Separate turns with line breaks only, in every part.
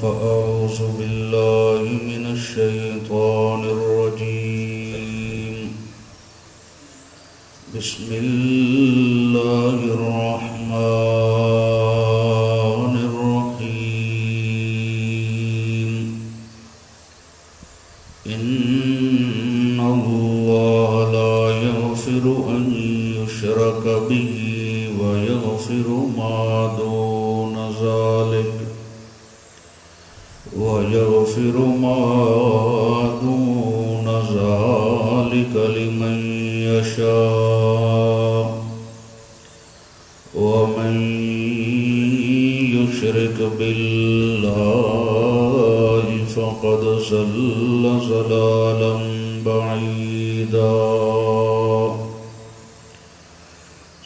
فأعوذ بالله من الشيطان الرجيم. بسم الله الرحمن الرحيم. إن الله لا يغفر أن يشرك به ويغفر ما دون ذلك لمن يشاء ومن يشرك بالله فقد ضل ضلالا بعيدا.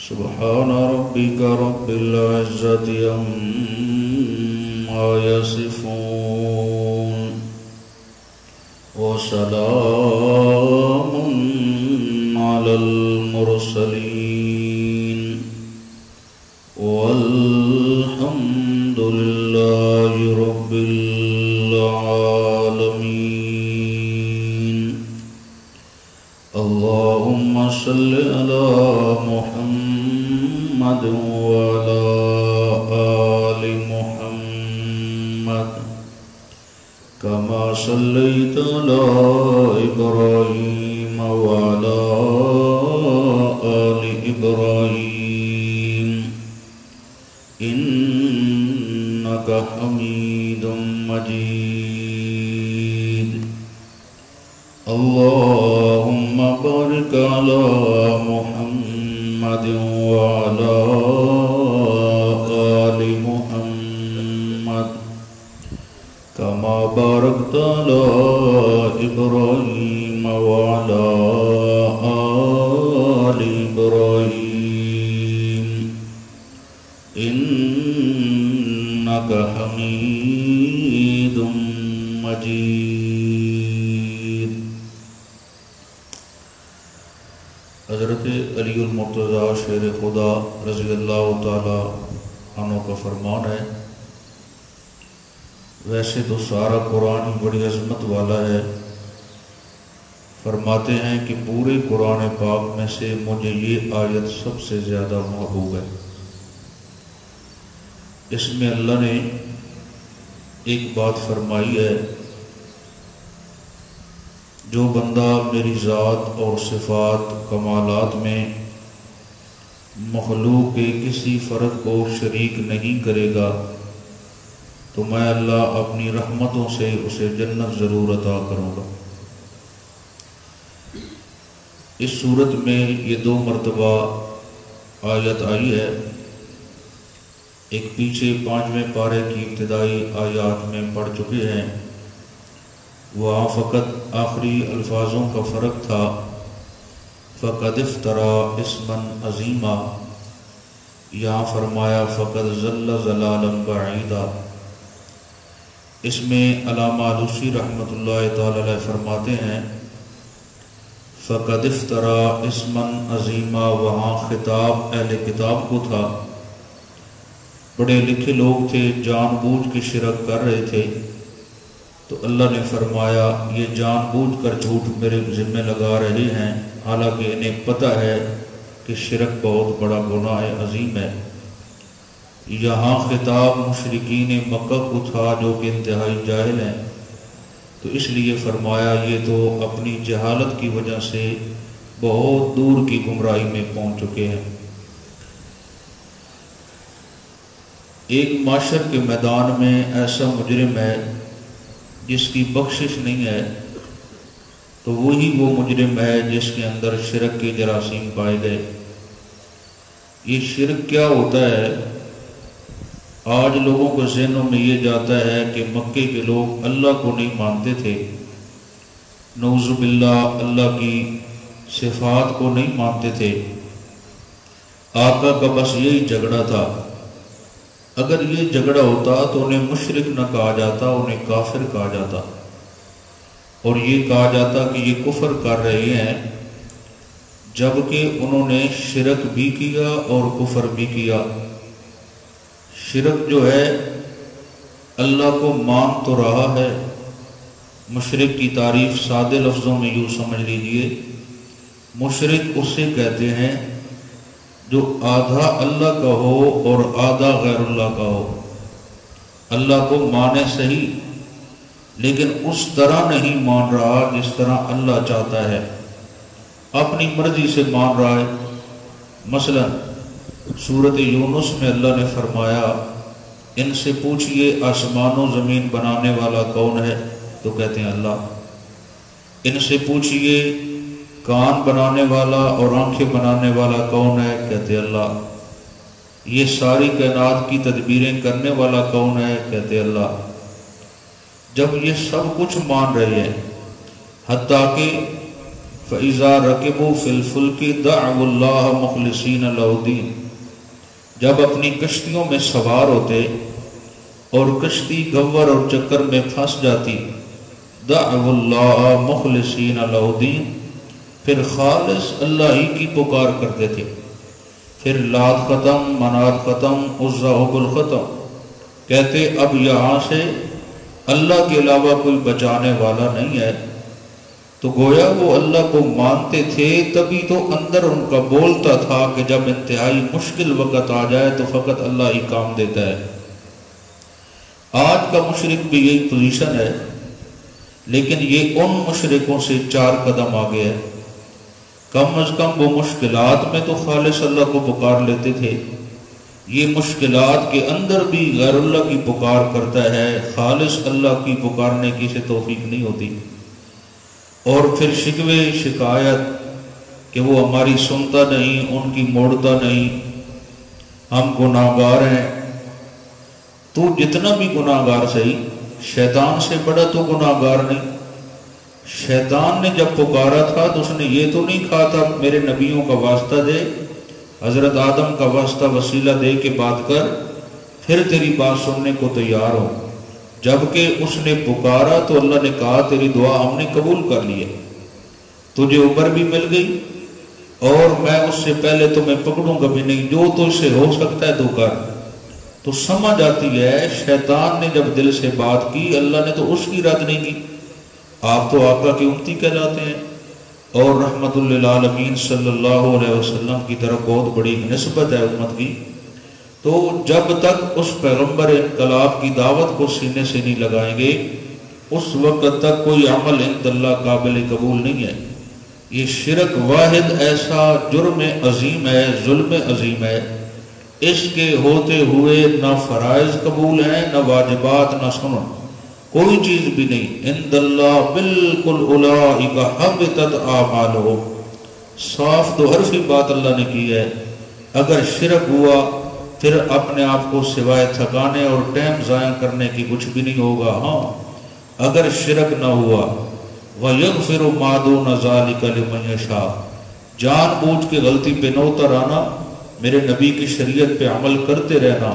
سبحان ربك رب العزة عما يصفون وسلام على المرسلين والحمد لله رب العالمين. اللهم صل على محمد وعلى آل محمد كما صليت على إبراهيم وعلى آل إبراهيم إنك حميد مجيد. اللهم بارك على محمد وعلى آل محمد كما باركت على إبراهيم وعلى آل إبراهيم إنك حميد مجيد. حضرت علی المرتضیٰ شیر خدا رضی اللہ تعالی عنہ کا فرمان ہے، ویسے تو سارا قرآن ہی بڑی عظمت والا ہے. فرماتے ہیں کہ پورے قرآن پاک میں سے مجھے یہ آیت سب سے زیادہ محبوب ہے. اس میں اللہ نے ایک بات فرمائی ہے، جو بندہ میری ذات اور صفات کمالات میں مخلوق کے کسی فرد کو شریک نہیں کرے گا تو میں اللہ اپنی رحمتوں سے اسے جنت ضرور عطا کروں گا. اس صورت میں یہ 2 مرتبہ آیت آئی ہے. ایک پیچھے 5ویں پارے کی ابتدائی آیات میں پڑھ چکے ہیں، وہاں فقط آخری الفاظوں کا فرق تھا. فقد افترا اسما عظیما، یہاں فرمایا فقد ضل ضلالا بعیدا. اس میں علامہ علوسی رحمۃ اللہ تعالی علیہ فرماتے ہیں فقد افترا اسما عظیما، وہاں خطاب اہل کتاب کو تھا. پڑھے لکھے لوگ تھے، جان بوجھ کے شرک کر رہے تھے، تو اللہ نے فرمایا یہ جان بوجھ کر جھوٹ میرے ذمہ لگا رہے ہیں، حالانکہ انہیں پتہ ہے کہ شرک بہت بڑا گناہ عظیم ہے. یہاں خطاب مشرکین مکہ کو تھا جو کہ انتہائی جاہل ہیں، تو اس لیے فرمایا یہ تو اپنی جہالت کی وجہ سے بہت دور کی گمراہی میں پہنچ چکے ہیں. ایک معاشر کے میدان میں ایسا مجرم ہے جس کی بخشش نہیں ہے، تو وہی وہ مجرم ہے جس کے اندر شرک کے جراثیم پائے گئے. یہ شرک کیا ہوتا ہے؟ آج لوگوں کے ذہنوں میں یہ جاتا ہے کہ مکے کے لوگ اللہ کو نہیں مانتے تھے، نعوذ باللہ اللہ کی صفات کو نہیں مانتے تھے. آقا کا بس یہی جھگڑا تھا. اگر یہ جھگڑا ہوتا تو انہیں مشرک نہ کہا جاتا، انہیں کافر کہا جاتا، اور یہ کہا جاتا کہ یہ کفر کر رہے ہیں، جبکہ انہوں نے شرک بھی کیا اور کفر بھی کیا. شرک جو ہے اللہ کو مان تو رہا ہے۔ مشرک کی تعریف سادے لفظوں میں یوں سمجھ لیجئے، مشرک اسے کہتے ہیں جو آدھا اللہ کا ہو اور آدھا غیر اللہ کا ہو۔ اللہ کو مانے صحیح، لیکن اس طرح نہیں مان رہا جس طرح اللہ چاہتا ہے، اپنی مرضی سے مان رہا ہے۔ مثلا سورۃ یونس میں اللہ نے فرمایا ان سے پوچھئے آسمان و زمین بنانے والا کون ہے، تو کہتے ہیں اللہ۔ ان سے پوچھئے کان بنانے والا اور آنکھیں بنانے والا کون ہے، کہتے اللہ۔ یہ ساری کائنات کی تدبیریں کرنے والا کون ہے، کہتے اللہ۔ جب یہ سب کچھ مان رہے ہیں، حتیٰ کہ فَإِذَا رَكِبُوا فِي الْفُلْكِ دَعَوُا اللَّهَ مُخْلِصِينَ لَهُ الدِّينَ، جب اپنی کشتیوں میں سوار ہوتے اور کشتی گھور اور چکر میں پھنس جاتی، دَعَوُا اللَّهَ مُخْلِصِينَ لَهُ الدِّينَ، پھر خالص اللہ ہی کی پکار کرتے تھے۔ پھر لات ختم، منات ختم، عزا حبل ختم، کہتے اب یہاں سے اللہ کے علاوہ کوئی بچانے والا نہیں ہے۔ تو گویا وہ اللہ کو مانتے تھے، تبھی تو اندر ان کا بولتا تھا کہ جب انتہائی مشکل وقت آ جائے تو فقط اللہ ہی کام دیتا ہے۔ آج کا مشرک بھی یہی پوزیشن ہے، لیکن یہ ان مشرکوں سے 4 قدم آگے ہے۔ کم از کم وہ مشکلات میں تو خالص اللہ کو پکار لیتے تھے، یہ مشکلات کے اندر بھی غیر اللہ کی پکار کرتا ہے، خالص اللہ کی پکارنے کی سے توفیق نہیں ہوتی۔ اور پھر شکوے شکایت کہ وہ ہماری سنتا نہیں، ان کی موڑتا نہیں، ہم گناہگار ہیں۔ تو جتنا بھی گناہگار صحیح، شیطان سے بڑا تو گناہگار نہیں۔ شیطان نے جب پکارا تھا تو اس نے یہ تو نہیں کہا تھا میرے نبیوں کا واسطہ دے، حضرت آدم کا واسطہ وسیلہ دے کے بات کر، پھر تیری بات سننے کو تیار ہوں۔ جبکہ اس نے پکارا تو اللہ نے کہا تیری دعا ہم نے قبول کر لی ہے، تجھے عمر بھی مل گئی اور میں اس سے پہلے تمہیں پکڑوں گا بھی نہیں، جو تو اسے ہو سکتا ہے تو کر۔ تو سمجھ آتی ہے شیطان نے جب دل سے بات کی، اللہ نے تو اس کی رد نہیں کی۔ آپ تو آقا کی امتی کہلاتے ہیں اور رحمت للعالمین صلی اللہ علیہ وسلم کی طرف بہت بڑی نسبت ہے امت کی۔ تو جب تک اس پیغمبر انقلاب کی دعوت کو سینے سے نہیں لگائیں گے، اس وقت تک کوئی عمل عند اللہ قابل قبول نہیں ہے۔ یہ شرک واحد ایسا جرم عظیم ہے، ظلم عظیم ہے، اس کے ہوتے ہوئے نہ فرائض قبول ہیں، نہ واجبات، نہ سنن، کوئی چیز بھی نہیں۔ عند اللہ بالکل اولئک حبطت اعمالہم، صاف دو حرفی بات اللہ نے کی ہے۔ اگر شرک ہوا پھر اپنے آپ کو سوائے تھکانے اور ٹائم ضائع کرنے کی کچھ بھی نہیں ہوگا۔ ہاں اگر شرک نہ ہوا، وَيَغْفِرُ مَا دُونَ ذَلِكَ لِمَن يَشَاءُ، جان بوجھ کے غلطی پہ نہ اتر آنا، میرے نبی کی شریعت پہ عمل کرتے رہنا،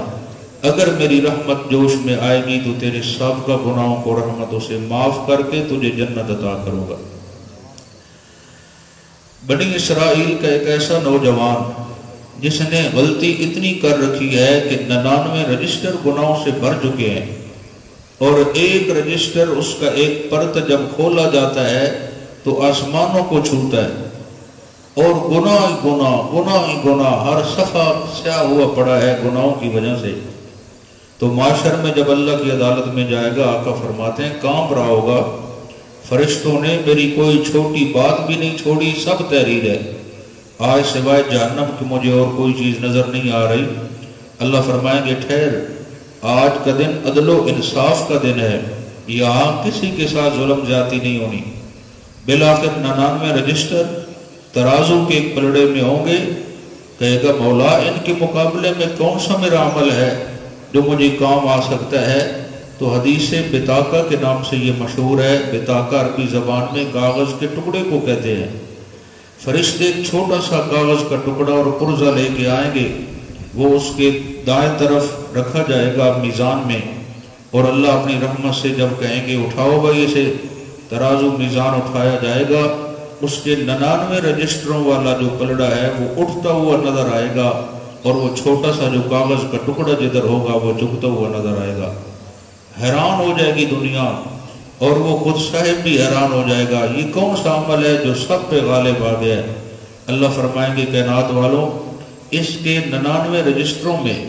اگر میری رحمت جوش میں آئے گی تو تیرے سابقہ گناہوں کو رحمتوں سے معاف کر کے تجھے جنت عطا کروں گا۔ بنی اسرائیل کا ایک ایسا نوجوان جس نے غلطی اتنی کر رکھی ہے کہ 99 رجسٹر گناہوں سے بھر چکے ہیں، اور ایک رجسٹر اس کا ایک پرت جب کھولا جاتا ہے تو آسمانوں کو چھوتا ہے، اور گناہ ہی گناہ ہر صفحہ سیاہ ہوا پڑا ہے گناہوں کی وجہ سے۔ تو معاشر میں جب اللہ کی عدالت میں جائے گا، آقا فرماتے ہیں کانپ رہا ہوگا، فرشتوں نے میری کوئی چھوٹی بات بھی نہیں چھوڑی، سب تحریر ہے، آج سوائے جہنم کی مجھے اور کوئی چیز نظر نہیں آ رہی۔ اللہ فرمائیں گے ٹھہر، آج کا دن عدل و انصاف کا دن ہے، یہاں کسی کے ساتھ ظلم زیادتی نہیں ہونی۔ بالآخر 99 رجسٹر ترازو کے ایک پلڑے میں ہوں گے، کہے گا مولا ان کے مقابلے میں کون سا میرا عمل ہے جو مجھے کام آ سکتا ہے۔ تو حدیث بطاقہ کے نام سے یہ مشہور ہے، بطاقہ عربی زبان میں کاغذ کے ٹکڑے کو کہتے ہیں۔ فرشتے چھوٹا سا کاغذ کا ٹکڑا اور پرزہ لے کے آئیں گے، وہ اس کے دائیں طرف رکھا جائے گا میزان میں، اور اللہ اپنی رحمت سے جب کہیں گے اٹھاؤ بھائی اسے، ترازو میزان اٹھایا جائے گا، اس کے 99 رجسٹروں والا جو پلڑا ہے وہ اٹھتا ہوا نظر آئے گا، اور وہ چھوٹا سا جو کاغذ کا ٹکڑا جدھر ہوگا وہ جھکتا ہوا نظر آئے گا۔ حیران ہو جائے گی دنیا، اور وہ خود صاحب بھی حیران ہو جائے گا، یہ کون سا عمل ہے جو سب پہ غالب آ گیا ہے۔ اللہ فرمائیں گے کائنات والوں، اس کے 99 رجسٹروں میں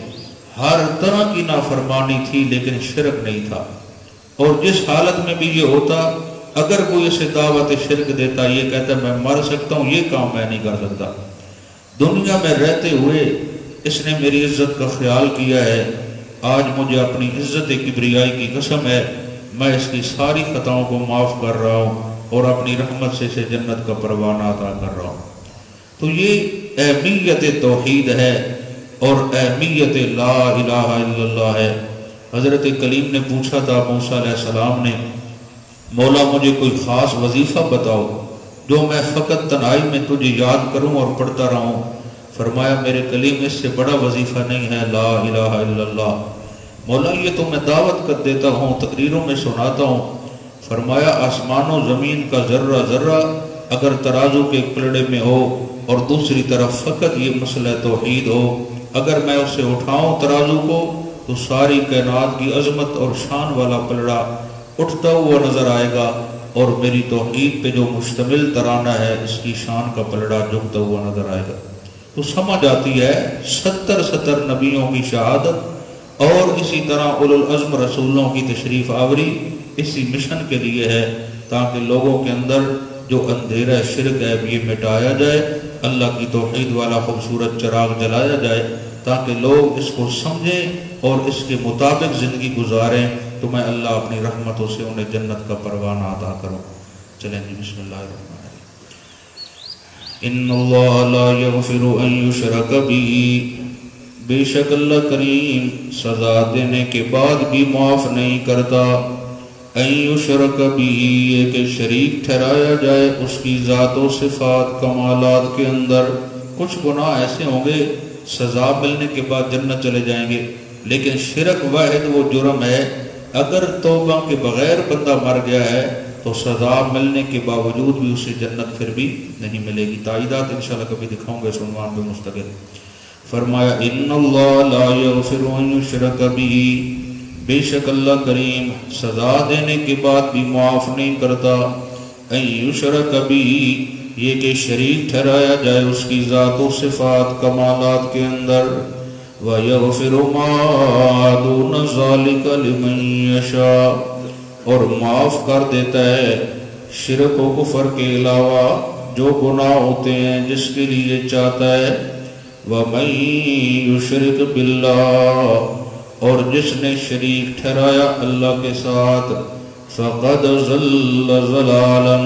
ہر طرح کی نافرمانی تھی لیکن شرک نہیں تھا، اور جس حالت میں بھی یہ ہوتا، اگر کوئی اسے دعوت شرک دیتا، یہ کہتا میں مر سکتا ہوں، یہ کام میں نہیں کر سکتا، دنیا میں رہتے ہوئے اس نے میری عزت کا خیال کیا ہے، آج مجھے اپنی عزت کبریائی کی قسم ہے، میں اس کی ساری خطاؤں کو معاف کر رہا ہوں اور اپنی رحمت سے اسے جنت کا پروانہ عطا کر رہا ہوں۔ تو یہ اہمیت توحید ہے اور اہمیت لا الہ الا اللہ ہے۔ حضرت کلیم نے پوچھا تھا موسیٰ علیہ السلام نے، مولا مجھے کوئی خاص وظیفہ بتاؤ جو میں فقط تنہائی میں تجھے یاد کروں اور پڑھتا رہوں۔ فرمایا میرے کلیم اس سے بڑا وظیفہ نہیں ہے لا الہ الا اللہ۔ مولا یہ تو میں دعوت کر دیتا ہوں، تقریروں میں سناتا ہوں۔ فرمایا آسمان و زمین کا ذرہ ذرہ اگر ترازو کے پلڑے میں ہو اور دوسری طرف فقط یہ مسئلہ توحید ہو، اگر میں اسے اٹھاؤں ترازو کو تو ساری کائنات کی عظمت اور شان والا پلڑا اٹھتا ہوا نظر آئے گا، اور میری توحید پہ جو مشتمل ترانہ ہے اس کی شان کا پلڑا جھکتا ہوا نظر آئے گا۔ تو سمجھ آتی ہے 70 نبیوں کی شہادت اور اسی طرح اولو العزم رسولوں کی تشریف آوری اسی مشن کے لیے ہے، تاکہ لوگوں کے اندر جو اندھیرا شرک ہے یہ مٹایا جائے، اللہ کی توحید والا خوبصورت چراغ جلایا جائے، تاکہ لوگ اس کو سمجھیں اور اس کے مطابق زندگی گزاریں، تو میں اللہ اپنی رحمتوں سے انہیں جنت کا پروانہ عطا کروں۔ چلیں جی بسم اللہ الرحمن الرحیم۔ ان اللہ لا یغفر ان یشرک به، بے شک اللہ کریم سزا دینے کے بعد بھی معاف نہیں کرتا، ان یشرک به یہ کہ شریک ٹھہرایا جائے اس کی ذات و صفات کمالات کے اندر۔ کچھ گناہ ایسے ہوں گے سزا ملنے کے بعد جنت چلے جائیں گے، لیکن شرک واحد وہ جرم ہے، اگر توبہ کے بغیر بندہ مر گیا ہے تو سزا ملنے کے باوجود بھی اسے جنت پھر بھی نہیں ملے گی۔ تائیدات انشاءاللہ کبھی دکھاؤں گے عنوان پہ مستقل۔ فرمایا ان اللہ لا یغفر ان یشرک به، بے شک اللہ کریم سزا دینے کے بعد بھی معاف نہیں کرتا، ان یشرک به یہ کہ شریک ٹھہرایا جائے اس کی ذات و صفات کمالات کے اندر، وَيَغْفِرُ مَا دُونَ ذَلِكَ لِمَن يَشَاءُ اور معاف کر دیتا ہے شرک و کفر کے علاوہ جو گناہ ہوتے ہیں جس کے لیے چاہتا ہے، وَمَن يُشْرِكْ بِاللَّهِ اور جس نے شریک ٹھہرایا اللہ کے ساتھ، فَقَدْ ضَلَّ ضَلَالًا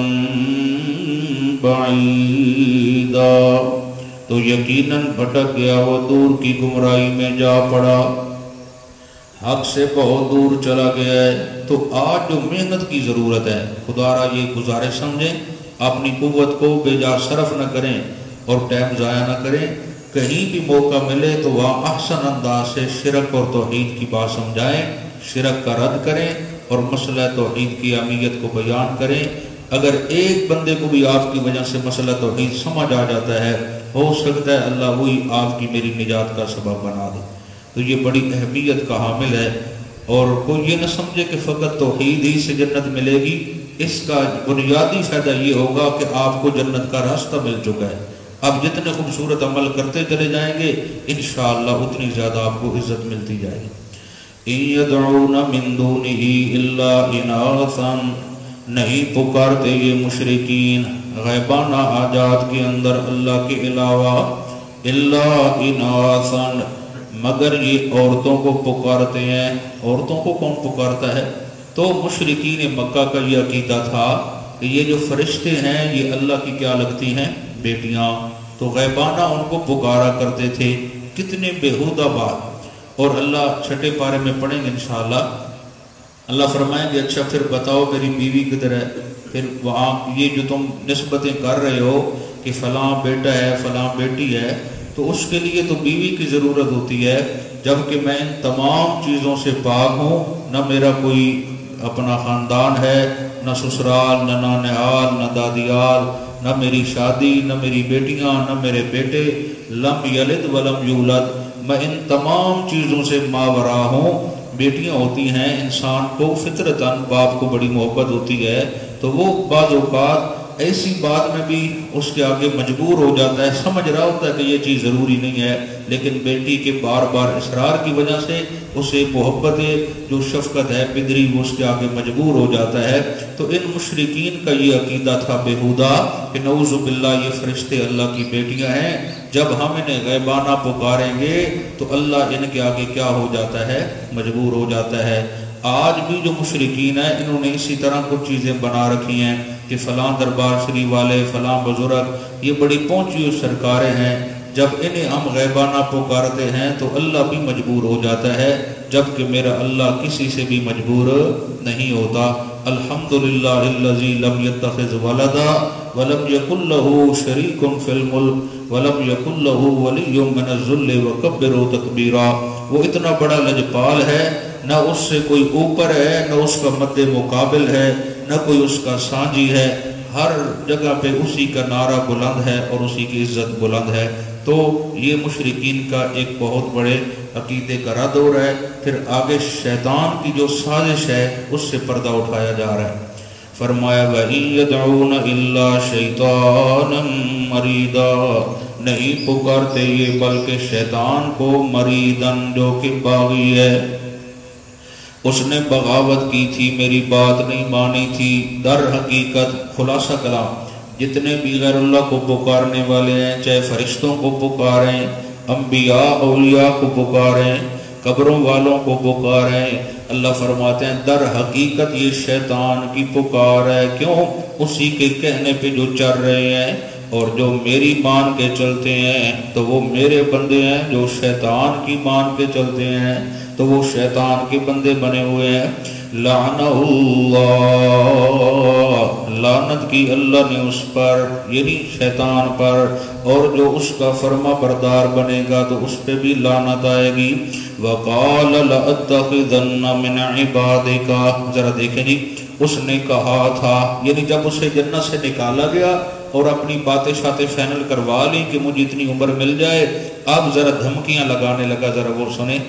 بَعِيدًا تو یقیناً بھٹک گیا، وہ دور کی گمراہی میں جا پڑا، حق سے بہت دور چلا گیا ہے۔ تو آج جو محنت کی ضرورت ہے، خدا را یہ گزارش سمجھیں، اپنی قوت کو بے جا صرف نہ کریں اور ٹائم ضائع نہ کریں، کہیں بھی موقع ملے تو وہاں احسن انداز سے شرک اور توحید کی بات سمجھائیں، شرک کا رد کریں اور مسئلہ توحید کی اہمیت کو بیان کریں۔ اگر ایک بندے کو بھی آپ کی وجہ سے مسئلہ توحید سمجھ آ جاتا ہے، ہو سکتا ہے اللہ وہی آپ کی میری نجات کا سبب بنا دے۔ تو یہ بڑی اہمیت کا حامل ہے، اور کوئی یہ نہ سمجھے کہ فقط توحید ہی سے جنت ملے گی، اس کا بنیادی فائدہ یہ ہوگا کہ آپ کو جنت کا راستہ مل چکا ہے۔ اب جتنے خوبصورت عمل کرتے چلے جائیں گے انشاءاللہ اتنی زیادہ آپ کو عزت ملتی جائے گی۔ إِن يَدْعُونَ مِن دُونِهِ إِلَّا إِنَاثًا نہیں پکارتے یہ مشرکین غیبانہ حاجات کے اندر اللہ کے علاوہ، إِلَّا إِنَاثًا مگر یہ عورتوں کو پکارتے ہیں۔ عورتوں کو کون پکارتا ہے؟ تو مشرکین مکہ کا یہ عقیدہ تھا کہ یہ جو فرشتے ہیں یہ اللہ کی کیا لگتی ہیں؟ بیٹیاں۔ تو غیبانہ ان کو پکارا کرتے تھے۔ کتنے بےہودہ بات۔ اور اللہ چھٹے پارے میں پڑھیں گے انشاءاللہ، اللہ فرمائیں گے اچھا پھر بتاؤ میری بیوی کدھر ہے؟ پھر وہاں یہ جو تم نسبتیں کر رہے ہو کہ فلاں بیٹا ہے فلاں بیٹی ہے، تو اس کے لیے تو بیوی کی ضرورت ہوتی ہے، جبکہ میں ان تمام چیزوں سے پاک ہوں، نہ میرا کوئی اپنا خاندان ہے، نہ سسرال، نہ نانحال، نہ دادیال، نہ میری شادی، نہ میری بیٹیاں، نہ میرے بیٹے، لم یلد ولم یولد، میں ان تمام چیزوں سے ماورا ہوں، بیٹیاں ہوتی ہیں انسان کو فطرتاً باپ کو بڑی محبت ہوتی ہے، تو وہ بعض اوقات ایسی بات میں بھی اس کے آگے مجبور ہو جاتا ہے، سمجھ رہا ہوتا ہے کہ یہ چیز ضروری نہیں ہے، لیکن بیٹی کے بار بار اصرار کی وجہ سے اسے محبت جو شفقت ہے پدری وہ اس کے آگے مجبور ہو جاتا ہے۔ تو ان مشرکین کا یہ عقیدہ تھا بیہودہ کہ نعوذ باللہ یہ فرشتے اللہ کی بیٹیاں ہیں، جب ہم انہیں غیبانہ پکاریں گے تو اللہ ان کے آگے کیا ہو جاتا ہے، مجبور ہو جاتا ہے۔ آج بھی جو مشرکین ہیں انہوں نے اسی طرح کچھ چیزیں بنا رکھی ہیں کہ فلاں دربار شریف والے، فلاں بزرگ یہ بڑی پہنچی ہوئی سرکاریں ہیں، جب انہیں ہم غیبانہ پکارتے ہیں تو اللہ بھی مجبور ہو جاتا ہے، جبکہ میرا اللہ کسی سے بھی مجبور نہیں ہوتا۔ الحمدللہ الذی لم یتخذ ولدا ولم یکن له شریک فی الملک ولم یکن له ولی من الذل وکبروا تکبیرا۔ وہ اتنا بڑا لجپال ہے، نہ اس سے کوئی اوپر ہے، نہ اس کا مد مقابل ہے، نہ کوئی اس کا سانجی ہے، ہر جگہ پہ اسی کا نعرہ بلند ہے اور اسی کی عزت بلند ہے۔ تو یہ مشرکین کا ایک بہت بڑے عقیدے کا رد ہو رہا ہے۔ پھر آگے شیطان کی جو سازش ہے اس سے پردہ اٹھایا جا رہا ہے۔ فرمایا وَإِن يَدْعُونَ إِلَّا شَيْطَانًا مَرِيدًا، نہیں پکارتے یہ بلکہ شیطان کو، مریدن جو کہ باغی ہے، اس نے بغاوت کی تھی، میری بات نہیں مانی تھی۔ در حقیقت خلاصہ کلام جتنے بھی غیر اللہ کو پکارنے والے ہیں، چاہے فرشتوں کو پکاریں، انبیاء اولیاء کو پکاریں، قبروں والوں کو پکاریں، اللہ فرماتے ہیں در حقیقت یہ شیطان کی پکار ہے۔ کیوں؟ اسی کے کہنے پہ جو چل رہے ہیں اور جو میری مان کے چلتے ہیں تو وہ میرے بندے ہیں، جو شیطان کی مان کے چلتے ہیں تو وہ شیطان کے بندے بنے ہوئے ہیں۔ لعنہ اللہ، لعنت کی اللہ نے اس پر، یعنی شیطان پر، اور جو اس کا فرما بردار بنے گا تو اس پہ بھی لعنت آئے گی۔ وقال لأتخذن من عبادک، ذرا دیکھیں جی، اس نے کہا تھا، یعنی جب اسے جنت سے نکالا گیا اور اپنی باتیں شاتیں فائنل کروا لی کہ مجھے اتنی عمر مل جائے، اب ذرا دھمکیاں لگانے لگا، ذرا وہ سنیں۔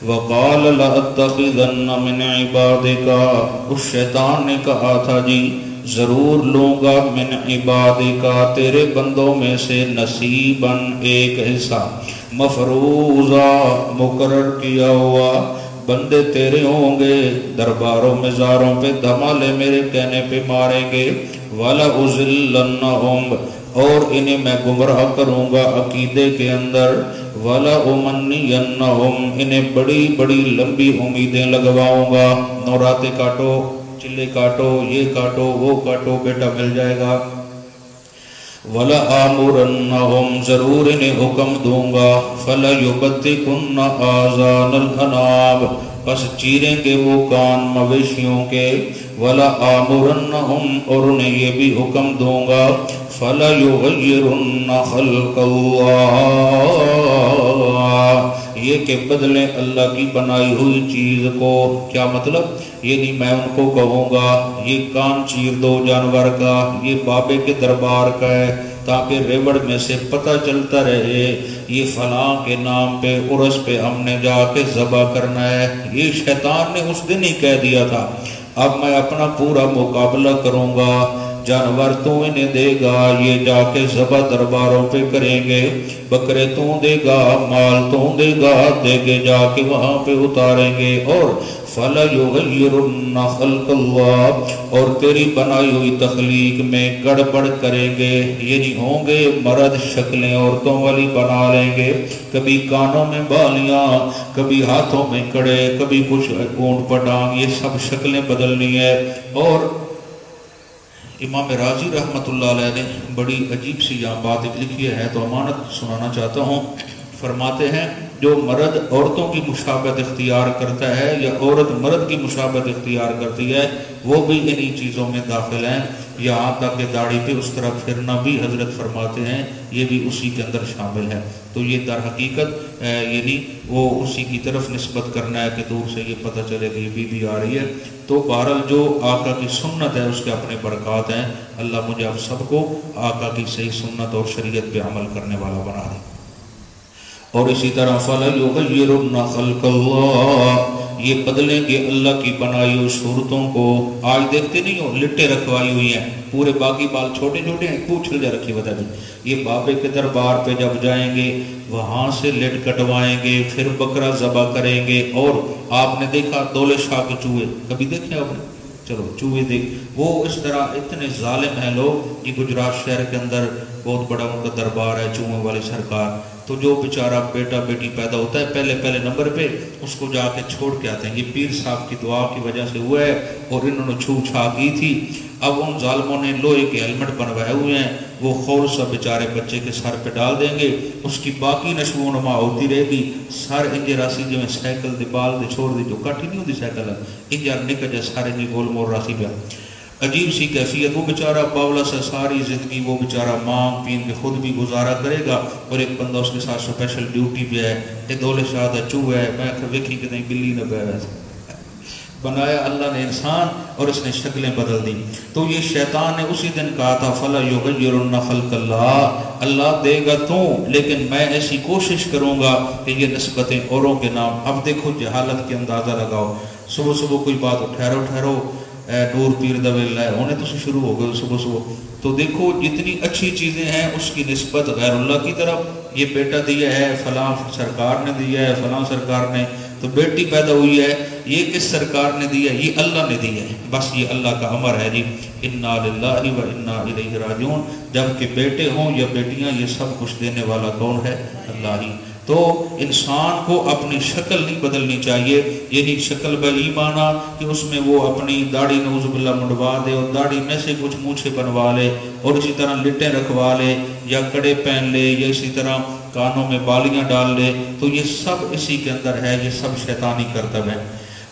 وقال لأتخذن من عبادک، اس شیطان نے کہا تھا جی ضرور لوں گا، من عبادک تیرے بندوں میں سے، نصیباً ایک حصہ، مفروضا مقرر کیا ہوا، بندے تیرے ہوں گے، درباروں مزاروں پہ دھمالے میرے کہنے پہ ماریں گے۔ وَلَأُزِلَّنَّهُمْ، اور انہیں میں گمراہ کروں گا عقیدے کے اندر، وَلَأُمَنِّيَنَّهُمْ، انہیں بڑی بڑی لمبی امیدیں لگواؤں گا، نوراتے کاٹو، چلے کاٹو، یہ کاٹو، وہ کاٹو، بیٹا مل جائے گا۔ وَلَآمُرَنَّهُمْ، ضرور انہیں حکم دوں گا، فَلَيُبَتِّكُنَّ آذَانَ الْأَنَامِ، پس چیریں گے وہ کان مویشیوں کے۔ وَلَآمُرَنَّهُمْ، اور انہیں یہ بھی حکم دوں گا، فَلَيُغَيِّرُنَّ خَلْقَ اللَّهِ، یہ کہ بدلیں اللہ کی بنائی ہوئی چیز کو۔ کیا مطلب؟ یعنی میں ان کو کہوں گا یہ کان چیر دو جانور کا، یہ بابے کے دربار کا ہے، تاکہ ریوڑ میں سے پتہ چلتا رہے یہ فلاں کے نام پہ عرس پہ ہم نے جا کے ذبح کرنا ہے۔ یہ شیطان نے اس دن ہی کہہ دیا تھا۔ اب میں اپنا پورا مقابلہ کروں گا، جانور تو انہیں دے گا، یہ جا کے ذبح درباروں پہ کریں گے، بکرے تو دے گا، مال تو دے گا، دے کے جا کے وہاں پہ اتاریں گے، اور فَلَيُغَيِّرُنَّ خَلْقَ اللَّهِ، اور تیری بنائی ہوئی تخلیق میں گڑبڑ کریں گے، یعنی ہوں گے مرد شکلیں عورتوں والی بنا لیں گے، کبھی کانوں میں بالیاں، کبھی ہاتھوں میں کڑے، کبھی کچھ اونٹ پٹانگ، یہ سب شکلیں بدلنی ہے۔ اور امام راضی رحمت اللہ علیہ نے بڑی عجیب سی یہاں بات ایک لکھی ہے، تو امانت سنانا چاہتا ہوں۔ فرماتے ہیں جو مرد عورتوں کی مشابہت اختیار کرتا ہے یا عورت مرد کی مشابہت اختیار کرتی ہے وہ بھی انہی چیزوں میں داخل ہیں، یہاں تک کہ داڑھی پہ اس طرح پھرنا بھی حضرت فرماتے ہیں یہ بھی اسی کے اندر شامل ہے۔ تو یہ در حقیقت یعنی وہ اسی کی طرف نسبت کرنا ہے کہ دور سے یہ پتہ چلے کہ یہ بیوی آ رہی ہے۔ تو بہرحال جو آقا کی سنت ہے اس کے اپنے برکات ہیں، اللہ مجھے آپ سب کو آقا کی صحیح سنت اور شریعت پہ عمل کرنے والا بنا دے۔ اور اسی طرح فَلَيُغَيِّرُنَّ خَلْقَ اللَّهِ، یہ بدلیں گے اللہ کی بنائی ہوئی صورتوں کو۔ آج دیکھتے نہیں ہو لٹے رکھوائی ہوئی ہیں، پورے باقی بال چھوٹے چھوٹے ہیں، پوچھ جا رکھی بتا دیں۔ یہ بابے کے دربار پہ جب جائیں گے وہاں سے لٹ کٹوائیں گے، پھر بکرا ذبح کریں گے۔ اور آپ نے دیکھا دولے شاہ کے چوہے، کبھی دیکھے آپ نے؟ چلو چوہے دیکھ، وہ اس طرح اتنے ظالم ہیں لوگ۔ یہ گجرات شہر کے اندر بہت بڑا ان کا دربار ہے، چوہوں والی سرکار۔ تو جو بیچارہ بیٹا بیٹی پیدا ہوتا ہے پہلے نمبر پہ اس کو جا کے چھوڑ کے آتے ہیں۔ یہ پیر صاحب کی دعا کی وجہ سے ہوا ہے، اور انہوں نے چھو چھا کی تھی۔ اب ان ظالموں نے لوہے کے ہیلمٹ بنوائے ہوئے ہیں، وہ خور سا بیچارے بچے کے سر پہ ڈال دیں گے، اس کی باقی نشو و نما ہوتی رہے گی۔ سر انجے راسی جو میں سائیکل دے بال دے چھوڑ دی، جو کٹھی نہیں ہوتی سائیکل انجے نکل جائے سارے جی گول مور راسی پہ۔ عجیب سی کیفیت، وہ بیچارہ باولا سے ساری زندگی وہ بیچارہ مانگ پین کے خود بھی گزارا کرے گا، اور ایک بندہ اس کے ساتھ سپیشل ڈیوٹی پہ ہے، یہ دولے شاہ دا چوہا ہے۔ میں ویکھی کہ نہیں بلی نہ بہ ویسے بنایا اللہ نے انسان، اور اس نے شکلیں بدل دی۔ تو یہ شیطان نے اسی دن کہا تھا فَلَا يُغَيِّرُنَّ خَلْقَ اللَّهِ، اللہ دے گا تو، لیکن میں ایسی کوشش کروں گا کہ یہ نسبتیں اوروں کے نام۔ اب دیکھو جہالت کے اندازہ لگاؤ، صبح کوئی بات ٹھہرو نور پیر دا ویلا ہے ہونے تو شروع ہو گئے صبح۔ تو دیکھو جتنی اچھی چیزیں ہیں اس کی نسبت غیر اللہ کی طرف۔ یہ بیٹا دیا ہے فلاں سرکار نے دیا ہے، فلاں سرکار نے، تو بیٹی پیدا ہوئی ہے یہ کس سرکار نے دیا؟ یہ اللہ نے دیا ہے، بس یہ اللہ کا امر ہے جی، انا للہ و انا الیہ راجعون۔ جبکہ بیٹے ہوں یا بیٹیاں، یہ سب کچھ دینے والا کون ہے؟ اللہ ہی۔ تو انسان کو اپنی شکل نہیں بدلنی چاہیے، یعنی شکل بے ایمانہ کہ اس میں وہ اپنی داڑھی نعوذ باللہ منڈوا دے، اور داڑھی میں سے کچھ مونچھے بنوا لے، اور اسی طرح لٹیں رکھوا لے، یا کڑے پہن لے، یا اسی طرح کانوں میں بالیاں ڈال لے، تو یہ سب اسی کے اندر ہے، یہ سب شیطانی کرتب ہے۔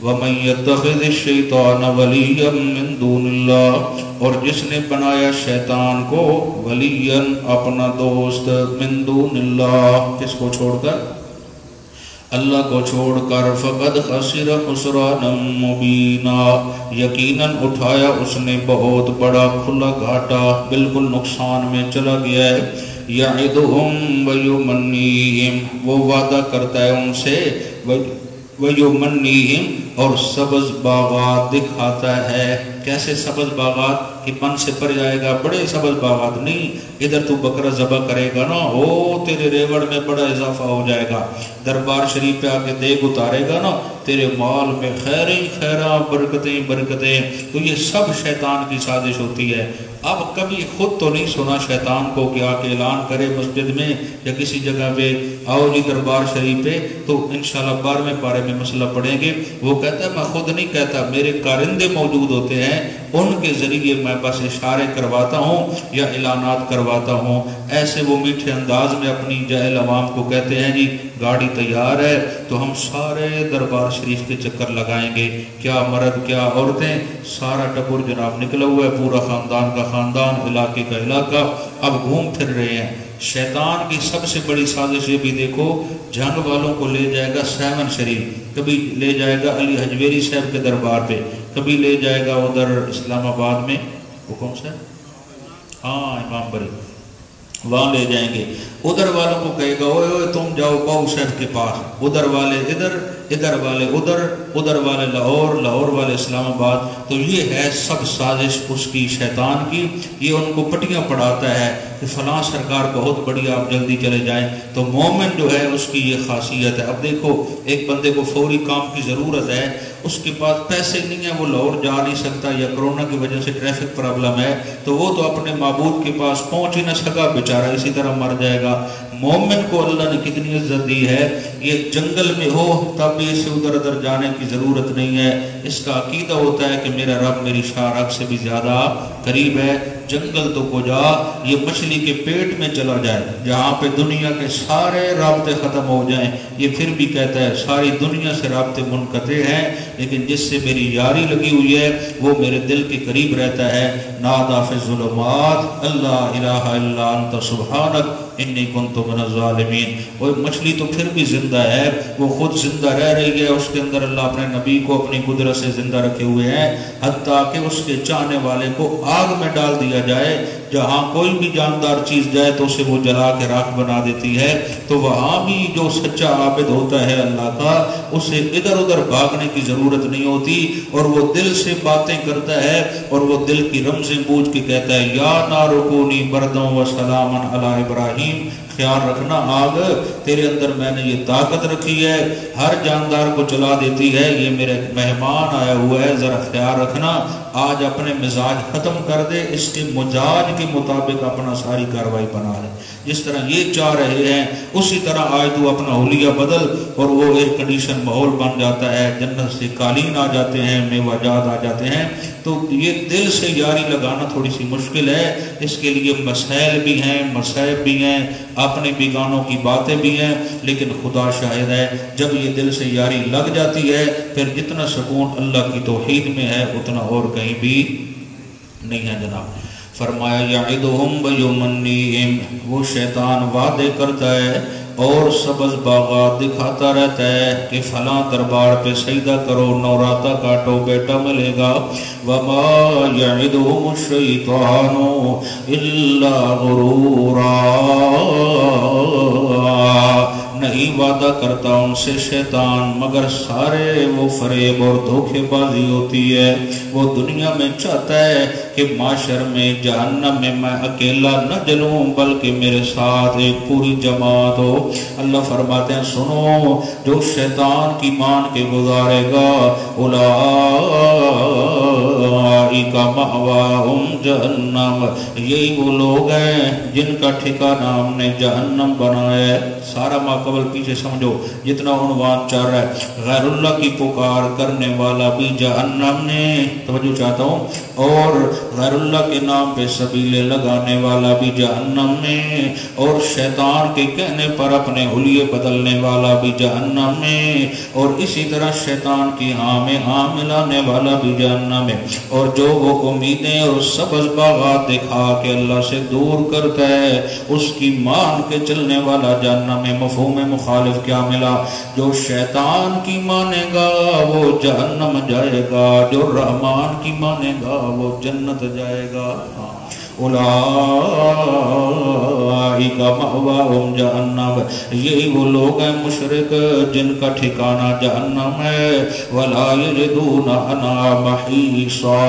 وَمَن يَتَّخِذِ الشَّيْطَانَ وَلِيًّا مِّن دُونِ اللَّهِ، اور جس نے بنایا شیطان کو ولیًا اپنا دوست، من دون اللہ، کس کو چھوڑ کر؟ اللہ کو چھوڑ کر، فَقَدْ خَسِرَ خُسْرَانًا مُبِينًا، یقیناً اٹھایا اس نے بہت بڑا کھلا گھاٹا، بالکل نقصان میں چلا گیا ہے۔ یعدہم ویمنیہم، وہ وعدہ کرتا ہے ان سے، ویمنیہم، اور سبز باغات دکھاتا ہے۔ کیسے سبز باغات؟ کہ پن سے پر جائے گا، بڑے سبز باغات نہیں، ادھر تو بکرا ذبح کرے گا نا، او تیرے ریوڑ میں بڑا اضافہ ہو جائے گا، دربار شریف پہ آ کے دیگ اتارے گا نا، تیرے مال میں خیریں خیراں، برکتیں برکتیں۔ تو یہ سب شیطان کی سازش ہوتی ہے۔ اب کبھی خود تو نہیں سنا شیطان کو کہ آ کے اعلان کرے مسجد میں یا کسی جگہ پہ، آؤ جی دربار شریف پہ، تو انشاءاللہ 12ویں پارے میں مسئلہ پڑھیں گے۔ وہ کہتا ہے میں خود نہیں کہتا، میرے کارندے موجود ہوتے ہیں، ان کے ذریعے میں بس اشارے کرواتا ہوں یا اعلانات کرواتا ہوں۔ ایسے وہ میٹھے انداز میں اپنی جاہل عوام کو کہتے ہیں جی گاڑی تیار ہے، تو ہم سارے دربار شریف کے چکر لگائیں گے، کیا مرد کیا عورتیں، سارا ٹبر جناب نکلا ہوا ہے، پورا خاندان کا خاندان، علاقے کا علاقہ، اب گھوم پھر رہے ہیں۔ شیطان کی سب سے بڑی سازش یہ بھی دیکھو، جنگ والوں کو لے جائے گا سیون شریف، کبھی لے جائے گا علی حجویری صاحب کے دربار پہ، کبھی لے جائے گا ادھر اسلام آباد میں، وہ کون سا؟ ہاں امام بری، وہاں لے جائیں گے۔ ادھر والوں کو کہے گا اوے اوے تم جاؤ باؤ صاحب کے پاس، ادھر والے ادھر، ادھر والے ادھر، ادھر والے لاہور، لاہور والے اسلام آباد۔ تو یہ ہے سب سازش اس کی شیطان کی، یہ ان کو پٹیاں پڑھاتا ہے کہ فلاں سرکار بہت بڑی، آپ جلدی چلے جائیں۔ تو مومن جو ہے اس کی یہ خاصیت ہے۔ اب دیکھو ایک بندے کو فوری کام کی ضرورت ہے، اس کے پاس پیسے نہیں ہیں، وہ لاہور جا نہیں سکتا یا کرونا کی وجہ سے ٹریفک پرابلم ہے، تو وہ تو اپنے معبود کے پاس پہنچ ہی نہ سکا، بیچارہ اسی طرح مر جائے گا۔ مومن کو اللہ نے کتنی عزت دی ہے، یہ جنگل میں ہو تب بھی اسے ادھر ادھر جانے کی ضرورت نہیں ہے، اس کا عقیدہ ہوتا ہے کہ میرا رب میری شارک سے بھی زیادہ قریب ہے۔ جنگل تو کو جا، یہ مچھلی کے پیٹ میں چلا جائے جہاں پہ دنیا کے سارے رابطے ختم ہو جائیں، یہ پھر بھی کہتا ہے ساری دنیا سے رابطے منقطع ہیں، لیکن جس سے میری یاری لگی ہوئی ہے وہ میرے دل کے قریب رہتا ہے۔ نادا فی الظلمات اللہ الہ الا انت سبحانک انی کنت من الظالمین۔ وہ مچھلی تو پھر بھی زندہ ہے، وہ خود زندہ رہ رہی ہے، اس کے اندر اللہ اپنے نبی کو اپنی قدرت سے زندہ رکھے ہوئے ہیں، حتیٰ کہ اس کے چاہنے والے کو آگ میں ڈال دیا جائے، جہاں کوئی بھی جاندار چیز جائے تو اسے وہ جلا کے راکھ بنا دیتی ہے۔ تو وہاں بھی جو سچا عابد ہوتا ہے اللہ کا، اسے ادھر ادھر بھاگنے کی ضرورت نہیں ہوتی، اور وہ دل سے باتیں کرتا ہے، اور وہ دل کی رمزیں بوجھ کے کہتا ہے یا نار کونی بردوں و سلاما علی ابراہیم، خیال رکھنا آگ تیرے اندر میں نے یہ طاقت رکھی ہے، ہر جاندار کو جلا دیتی ہے، یہ میرا ایک مہمان آیا ہوا ہے، ذرا خیال رکھنا، آج اپنے مزاج ختم کر دے، اس کے مزاج کے مطابق اپنا ساری کاروائی بنا لے۔ جس طرح یہ چاہ رہے ہیں اسی طرح آج تو اپنا حلیہ بدل، اور وہ ایئر کنڈیشن ماحول بن جاتا ہے، جنت سے قالین آ جاتے ہیں، میوہ جات آ جاتے ہیں۔ تو یہ دل سے یاری لگانا تھوڑی سی مشکل ہے، اس کے لیے مسائل بھی ہیں، مصائب بھی ہیں، اپنے بیگانوں کی باتیں بھی ہیں، لیکن خدا شاہد ہے جب یہ دل سے یاری لگ جاتی ہے پھر جتنا سکون اللہ کی توحید میں ہے اتنا اور کہیں بھی نہیں ہے جناب۔ فرمایا یعدہم ویمنیہم، وہ شیطان وعدے کرتا ہے اور سبز باغات دکھاتا رہتا ہے کہ فلاں دربار پہ سجدہ کرو، نوراتا کاٹو، بیٹا ملے گا۔ وما یعدہم الشیطان الا غرورا، نہیں وعدہ کرتا ان سے شیطان مگر سارے وہ فریب اور دھوکے بازی ہوتی ہے۔ وہ دنیا میں چاہتا ہے کہ معاشر میں جہنم میں میں اکیلا نہ جلوں بلکہ میرے ساتھ ایک پوری جماعت ہو۔ اللہ فرماتے ہیں سنو، جو شیطان کی مان کے گزارے گا اولئک مأواہم جہنم، یہی وہ لوگ ہیں جن کا ٹھکانہ ہم نے جہنم بنایا ہے۔ سارا ماقبل پیچھے سمجھو، جتنا عنوان چل رہا ہے، غیر اللہ کی پکار کرنے والا بھی جہنم نے، توجہ چاہتا ہوں، اور غیر اللہ کے نام پہ سبیلے لگانے والا بھی جہنم میں، اور شیطان کے کہنے پر اپنے حلیے بدلنے والا بھی جہنم میں، اور اسی طرح شیطان کی ہاں میں ہاں ملانے والا بھی جہنم میں، اور جو وہ امیدیں اور سبز باغات دکھا کے اللہ سے دور کرتا ہے اس کی مان کے چلنے والا جہنم میں۔ مفہوم مخالف کیا ملا؟ جو شیطان کی مانے گا وہ جہنم جائے گا، جو رحمان کی مانے گا وہ جنت جائے گا۔ اولئک مأواہم جہنم، یہی وہ لوگ ہیں مشرک جن کا ٹھکانہ جہنم ہے۔ ولا یجدون عنہا محیصا،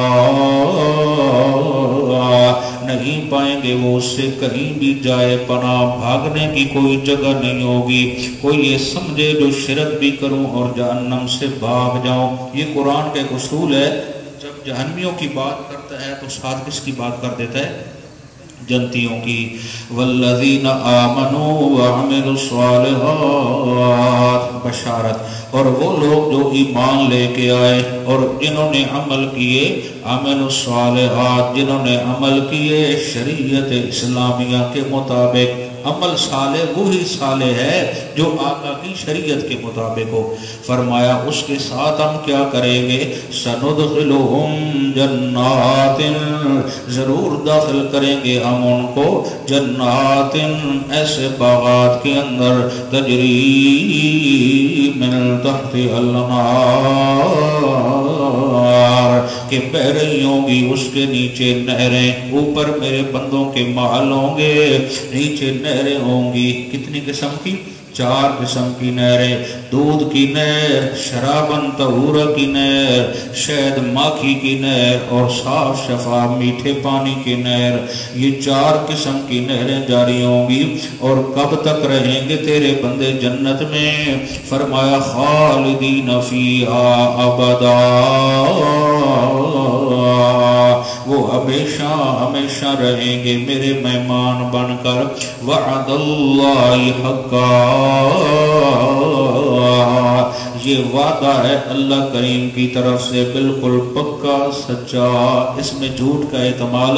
نہیں پائیں گے وہ اس سے کہیں بھی جائے پناہ، بھاگنے کی کوئی جگہ نہیں ہوگی۔ کوئی یہ سمجھے جو شرک بھی کروں اور جہنم سے بھاگ جاؤں، یہ قرآن کا ایک اصول ہے، جب جہنمیوں کی بات کرتا ہے تو ساتھ کس کی بات کر دیتا ہے؟ جنتیوں کی۔ والذین آمنوا وعملوا الصالحات، بشارت، اور وہ لوگ جو ایمان لے کے آئے اور جنہوں نے عمل کیے، عمل الصالحات، جنہوں نے عمل کیے شریعت اسلامیہ کے مطابق۔ عمل صالح وہی صالح ہے جو آقا کی شریعت کے مطابق ہو۔ فرمایا اس کے ساتھ ہم کیا کریں گے؟ سندخلہم جنات، ضرور داخل کریں گے ہم ان کو جنات، ایسے باغات کے اندر، تجری من تحت الانہار، کہ بہ رہی ہوں گی اس کے نیچے نہریں، اوپر میرے بندوں کے محل ہوں گے، نیچے نہریں ہوں گی۔ کتنی قسم کی؟ 4 قسم کی نہریں، دودھ کی نہر، شرابن طہورا کی نہر، شہد ماکھی کی نہر، اور صاف شفاف میٹھے پانی کی نہر۔ یہ 4 قسم کی نہریں جاری ہوں گی۔ اور کب تک رہیں گے تیرے بندے جنت میں؟ فرمایا خالدین فیہا ابدا، وہ ہمیشہ ہمیشہ رہیں گے میرے مہمان بن کر۔ وعد اللہ حقا، یہ وعدہ ہے اللہ کریم کی طرف سے بالکل پکا سچا، اس میں جھوٹ کا احتمال۔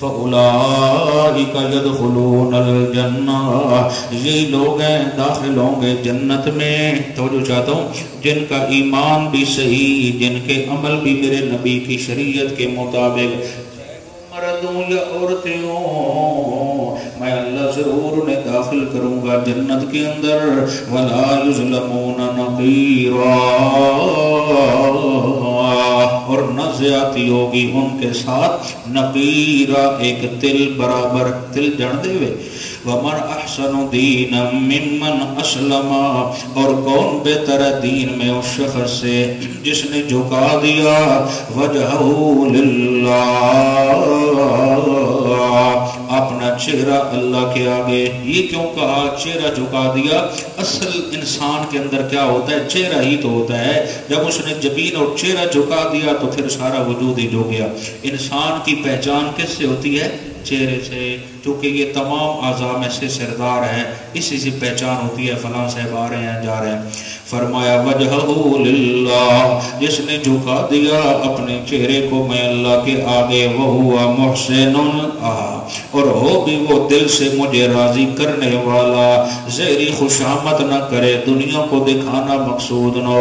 فَأُولَٰئِكَ يَدْخُلُونَ الْجَنَّةَ، یہی لوگ ہیں داخل ہوں گے جنت میں۔ توجہ چاہتا ہوں، جن کا ایمان بھی صحیح، جن کے عمل بھی میرے نبی کی شریعت کے مطابق، چاہے وہ مرد ہوں یا عورتیں ہوں، میں اللہ ضرور انہیں داخل کروں گا جنت کے اندر۔ وَلَا يُظْلَمُونَ نَقِيرًا، اور نہ زیادتی ہوگی ان کے ساتھ نقیرہ، ایک تل برابر، تل جان دے وے۔ وَمَنْ أَحْسَنُ دِينًا مِّمَّنْ أَسْلَمَ، اور کون بہتر ہے دین میں اس شخص سے جس نے جھکا دیا وجہہ للہ، اپنا چہرہ اللہ کے آگے۔ یہ کیوں کہا چہرہ جھکا دیا؟ اصل انسان کے اندر کیا ہوتا ہے؟ چہرہ ہی تو ہوتا ہے۔ جب اس نے جبین اور چہرہ جھکا دیا تو پھر سارا وجود ہی جھک گیا۔ انسان کی پہچان کس سے ہوتی ہے؟ چہرے سے، کیونکہ یہ تمام اعضاء میں سے سردار ہے، اسی سے پہچان ہوتی ہے فلاں صاحب آ رہے ہیں جا رہے ہیں۔ فرمایا وجہہ للہ، جس نے جھکا دیا اپنے چہرے کو میں اللہ کے آگے، وہو محسن، اور ہو بھی وہ دل سے مجھے راضی کرنے والا، ظاہری خوشامد نہ کرے، دنیا کو دکھانا مقصود نہ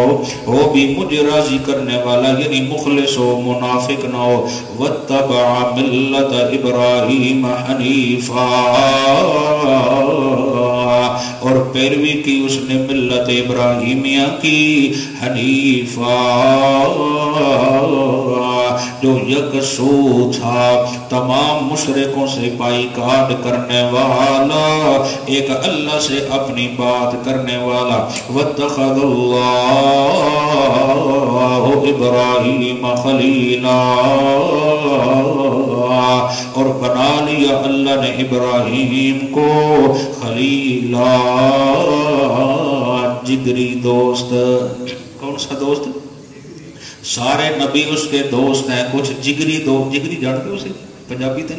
ہو بھی مجھے راضی کرنے والا، یعنی مخلص ہو، منافق نہ ہو۔ واتبع ملت ابراہیم حنیفا، اور پیروی کی اس نے ملت ابراہیمیہ کی، حنیفا جو یکسو تھا، تمام مشرکوں سے بائی کاٹ کرنے والا، ایک اللہ سے اپنی بات کرنے والا۔ واتخذ اللہ ابراہیم خلیلا، اور بنا لیا اللہ نے ابراہیم کو خلیلا، جگری دوست۔ کون سا دوست؟ سارے نبی اس کے دوست ہیں، کچھ جگری دوست، جگری جانتے اسے پنجابی تھے،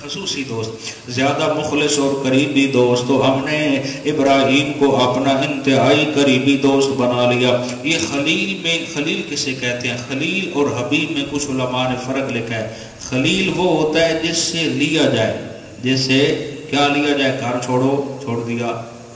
خصوصی دوست، زیادہ مخلص اور قریبی دوست۔ تو ہم نے ابراہیم کو اپنا انتہائی قریبی دوست بنا لیا۔ یہ خلیل میں، خلیل کسے کہتے ہیں؟ خلیل اور حبیب میں کچھ علماء نے فرق لکھا ہے۔ خلیل وہ ہوتا ہے جس سے لیا جائے، جس سے کیا لیا جائے؟ گھر چھوڑو، چھوڑ دیا،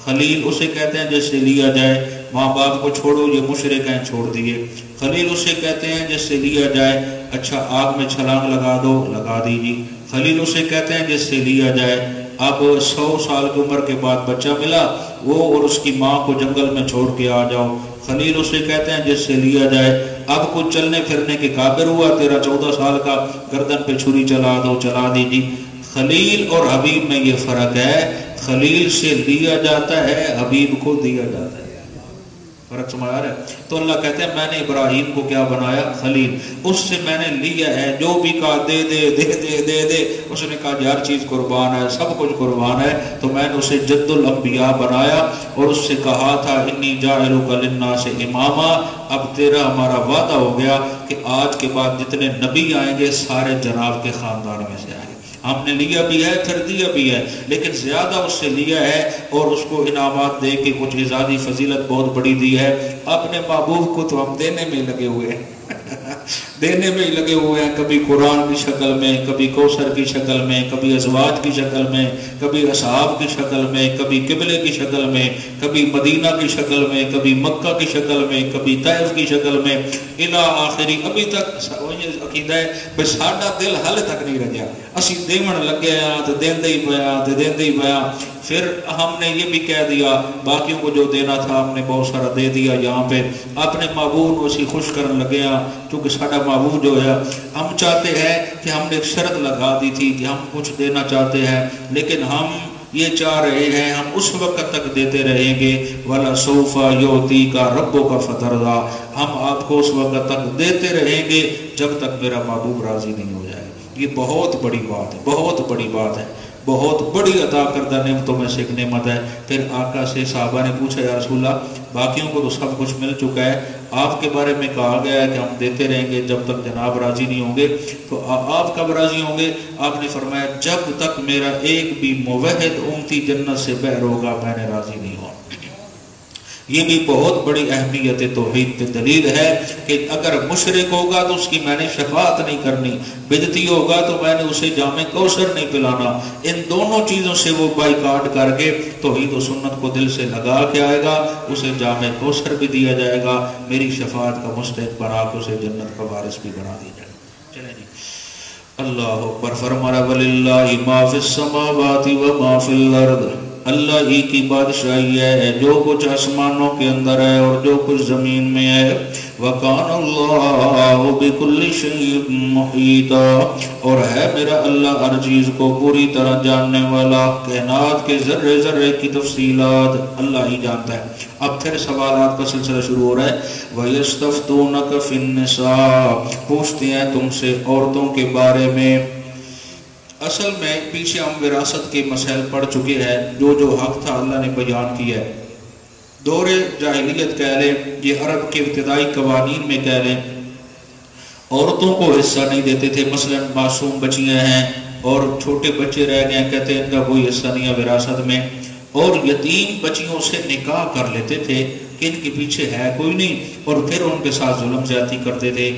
خلیل اسے کہتے ہیں جس سے لیا جائے۔ ماں باپ کو چھوڑو، یہ مشرک ہیں، چھوڑ دیے۔ خلیل اسے کہتے ہیں جس سے لیا جائے، اچھا آگ میں چھلانگ لگا دو، لگا دیجیے۔ خلیل اسے کہتے ہیں جس سے لیا جائے، اب 100 سال کی عمر کے بعد بچہ ملا، وہ اور اس کی ماں کو جنگل میں چھوڑ کے آ جاؤ، خلیل اسے کہتے ہیں جس سے لیا جائے۔ اب کچھ چلنے پھرنے کے قابل ہوا، 13-14 سال کا، گردن پہ چھری چلا دو، چلا دیجیے۔ خلیل اور حبیب میں یہ فرق ہے، خلیل سے لیا جاتا ہے، حبیب کو دیا جاتا ہے۔ فرق سمجھ آ رہا ہے؟ تو اللہ کہتے ہیں میں نے ابراہیم کو کیا بنایا؟ خلیل، اس سے میں نے لیا ہے، جو بھی کہا دے دے دے دے دے دے، اس نے کہا ہر چیز قربان ہے، سب کچھ قربان ہے، تو میں نے اسے جد الانبیاء بنایا، اور اس سے کہا تھا انی جاعلک للناس اماما۔ اب تیرا ہمارا وعدہ ہو گیا کہ آج کے بعد جتنے نبی آئیں گے سارے جناب کے خاندان میں سے آئیں گے۔ ہم نے لیا بھی ہے، پھر دیا بھی ہے، لیکن زیادہ اس سے لیا ہے اور اس کو انعامات دے کے کچھ اعزازی فضیلت بہت بڑی دی ہے۔ اپنے محبوب کو تو ہم دینے میں لگے ہوئے ہیں دینے میں ہی لگے ہوئے ہیں، کبھی قرآن کی شکل میں، کبھی کوثر کی شکل میں، کبھی ازواج کی شکل میں، کبھی اصحاب کی شکل میں، کبھی قبلے کی شکل میں، کبھی مدینہ کی شکل میں، کبھی مکہ کی شکل میں، کبھی طائف کی شکل میں، الی آخری۔ ابھی تک عقیدہ ہے بھئی ساڈا دل حل تک نہیں رجیا، اسی دیون لگے ہیں تو دیندے ہی پیا، دیندے ہی پیا۔ پھر ہم نے یہ بھی کہہ دیا باقیوں کو جو دینا تھا ہم نے بہت سارا دے دیا۔ یہاں پہ اپنے معبود کو اسی خوش کرنے لگے ہیں، کیونکہ ساڈا معبود جو ہے، ہم چاہتے ہیں کہ ہم نے ایک شرط لگا دی تھی کہ ہم کچھ دینا چاہتے ہیں، لیکن ہم یہ چاہ رہے ہیں ہم اس وقت تک دیتے رہیں گے، وَلَسَوْفَ يُعْطِيكَ رَبُّكَ فَتَرْضَىٰ، ہم آپ کو اس وقت تک دیتے رہیں گے جب تک میرا محبوب راضی نہیں ہو جائے۔ یہ بہت بڑی بات ہے، بہت بڑی بات ہے، بہت بڑی عطا کردہ نعمتوں میں سے ایک نعمت ہے۔ پھر آقا سے صحابہ نے پوچھا یا رسول اللہ باقیوں کو تو سب کچھ مل چکا ہے، آپ کے بارے میں کہا گیا ہے کہ ہم دیتے رہیں گے جب تک جناب راضی نہیں ہوں گے، تو آپ کب راضی ہوں گے؟ آپ نے فرمایا جب تک میرا ایک بھی موحد امتی جنت سے بہر ہوگا میں نے راضی نہیں ہوں۔ یہ بھی بہت بڑی اہمیت توحید پہ دلیل ہے کہ اگر مشرک ہوگا تو اس کی میں نے شفاعت نہیں کرنی، بدعتی ہوگا تو میں نے اسے جام کوثر نہیں پلانا۔ ان دونوں چیزوں سے وہ بائیکاٹ کر کے توحید و سنت کو دل سے لگا کے آئے گا، اسے جام کوثر بھی دیا جائے گا، میری شفاعت کا مستحق بنا کے اسے جنت کا وارث بھی بنا دیا جائے گا۔ چلیں جی، اللہ اکبر۔ فرمایا وَلِلَّهِ مَا فِي السَّمَاوَاتِ وَمَا فِي الْأَرْضِ، اللہ ہی کی بادشاہی ہے جو کچھ آسمانوں کے اندر ہے اور جو کچھ زمین میں ہے۔ وَكَانَ اللَّهُ بِكُلِّ شَيْءٍ مُحِيطًا، اور ہے میرا اللہ ہر چیز کو پوری طرح جاننے والا، کائنات کے ذرے ذرے کی تفصیلات اللہ ہی جانتا ہے۔ اب پھر سوالات کا سلسلہ شروع ہو رہا ہے۔ وَيَسْتَفْتُونَكَ فِي النِّسَاءِ، پوچھتے ہیں تم سے عورتوں کے بارے میں۔ اصل میں پیچھے ہم وراثت کے مسائل پڑھ چکے ہیں، جو حق تھا اللہ نے بیان کیا ہے۔ دور جاہلیت کہہ لیں، یہ عرب کے ابتدائی قوانین میں کہہ لیں، عورتوں کو حصہ نہیں دیتے تھے۔ مثلا معصوم بچیاں ہیں اور چھوٹے بچے رہ گئے، کہتے ہیں ان کا کوئی حصہ نہیں ہے وراثت میں، اور یتیم بچیوں سے نکاح کر لیتے تھے کہ ان کے پیچھے ہے کوئی نہیں، اور پھر ان کے ساتھ ظلم زیادتی کرتے تھے۔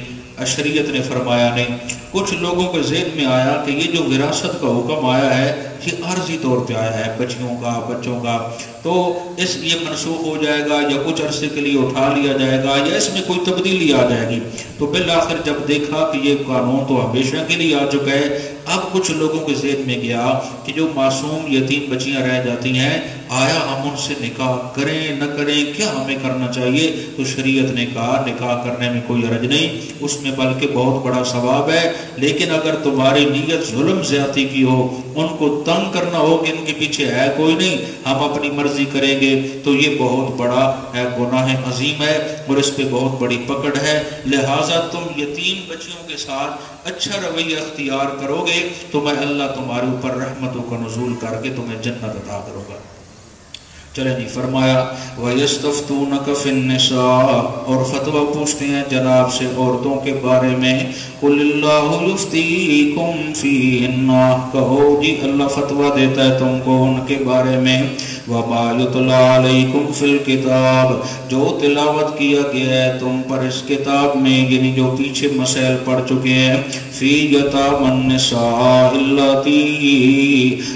شریعت نے فرمایا نہیں۔ کچھ لوگوں کے ذہن میں آیا کہ یہ جو وراثت کا حکم آیا ہے یہ عارضی طور پہ آیا ہے بچیوں کا، بچوں کا، تو یہ منسوخ ہو جائے گا یا کچھ عرصے کے لیے اٹھا لیا جائے گا یا اس میں کوئی تبدیلی آ جائے گی۔ تو بالآخر جب دیکھا کہ یہ قانون تو ہمیشہ کے لیے آ چکا ہے، اب کچھ لوگوں کے ذہن میں گیا کہ جو معصوم یتیم بچیاں رہ جاتی ہیں، آیا ہم ان سے نکاح کریں نہ کریں، کیا ہمیں کرنا چاہیے؟ تو شریعت نے کہا نکاح کرنے میں کوئی حرج نہیں، اس میں بلکہ بہت بڑا ثواب ہے، لیکن اگر تمہاری نیت ظلم زیادتی کی ہو، ان کو تنگ کرنا ہو کہ ان کے پیچھے ہے کوئی نہیں، ہم اپنی مرضی کریں گے، تو یہ بہت بڑا گناہ عظیم ہے اور اس پہ بہت بڑی پکڑ ہے۔ لہٰذا تم یتیم بچیوں کے ساتھ اچھا رویہ اختیار کرو گے تو میں اللہ تمہارے اوپر رحمتوں کا نزول کر کے تمہیں جنت عطا کروں گا۔ چلیں جی، فرمایا وَيَسْتَفْتُونَكَ فِي النِّسَاءِ، اور فتویٰ پوچھتے ہیں جناب سے عورتوں کے بارے میں۔ قُلِ اللَّهُ يُفْتِيكُمْ فِيهِنَّ، کہو جی اللہ فتویٰ دیتا ہے تم کو ان کے بارے میں۔ وَمَا يُتْلَى عَلَيْكُمْ فِي الْكِتَابِ، جو تلاوت کیا گیا ہے تم پر اس کتاب میں، یعنی جو پیچھے مسائل پڑھ چکے ہیں۔ فِي يَتَامَى النِّسَاءِ اللَّاتِي،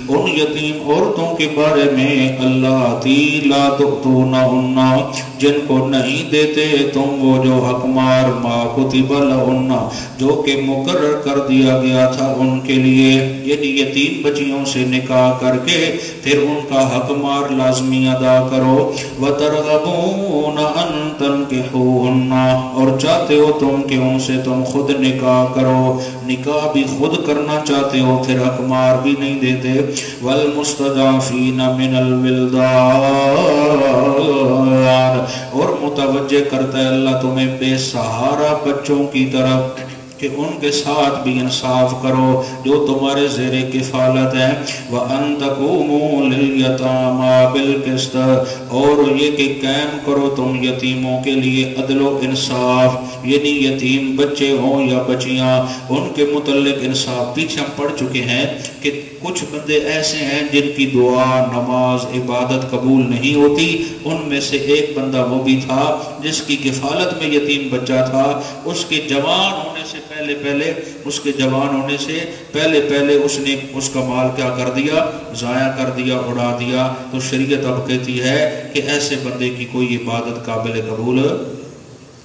ان یتیم عورتوں کے بارے میں، اللَّاتِي لا تؤتونہن، جن کو نہیں دیتے تم وہ جو حقمار، ما کتب لہن، جو کہ مقرر کر دیا گیا تھا ان کے لیے، یعنی یتیم بچیوں سے نکاح کر کے پھر ان کا حقمار لازمی ادا کرو۔ وترغبون ان تنکحوہن، اور چاہتے ہو تم کہ ان سے تم خود نکاح کرو، نکاح بھی خود کرنا چاہتے ہو پھر حقمار بھی نہیں دیتے۔ والمستضعفین من الولدان، اور متوجہ کرتا ہے اللہ تمہیں بے سہارا بچوں کی طرف کہ ان کے ساتھ بھی انصاف کرو جو تمہارے زیر کفالت ہے۔ وَأَن تَقُومُوا لِلْيَتَامَى بِالْقِسْطِ، اور یہ کہ قائم کرو تم یتیموں کے لیے عدل و انصاف، یعنی یتیم بچے ہوں یا بچیاں، ان کے متعلق انصاف۔ پیچھے ہم پڑھ چکے ہیں کہ کچھ بندے ایسے ہیں جن کی دعا، نماز، عبادت قبول نہیں ہوتی، ان میں سے ایک بندہ وہ بھی تھا جس کی کفالت میں یتیم بچہ تھا، اس کے جوان ہونے سے پہلے اس نے اس کا مال کیا کر دیا؟ ضائع کر دیا، اڑا دیا۔ تو شریعت اب کہتی ہے کہ ایسے بندے کی کوئی عبادت قابل قبول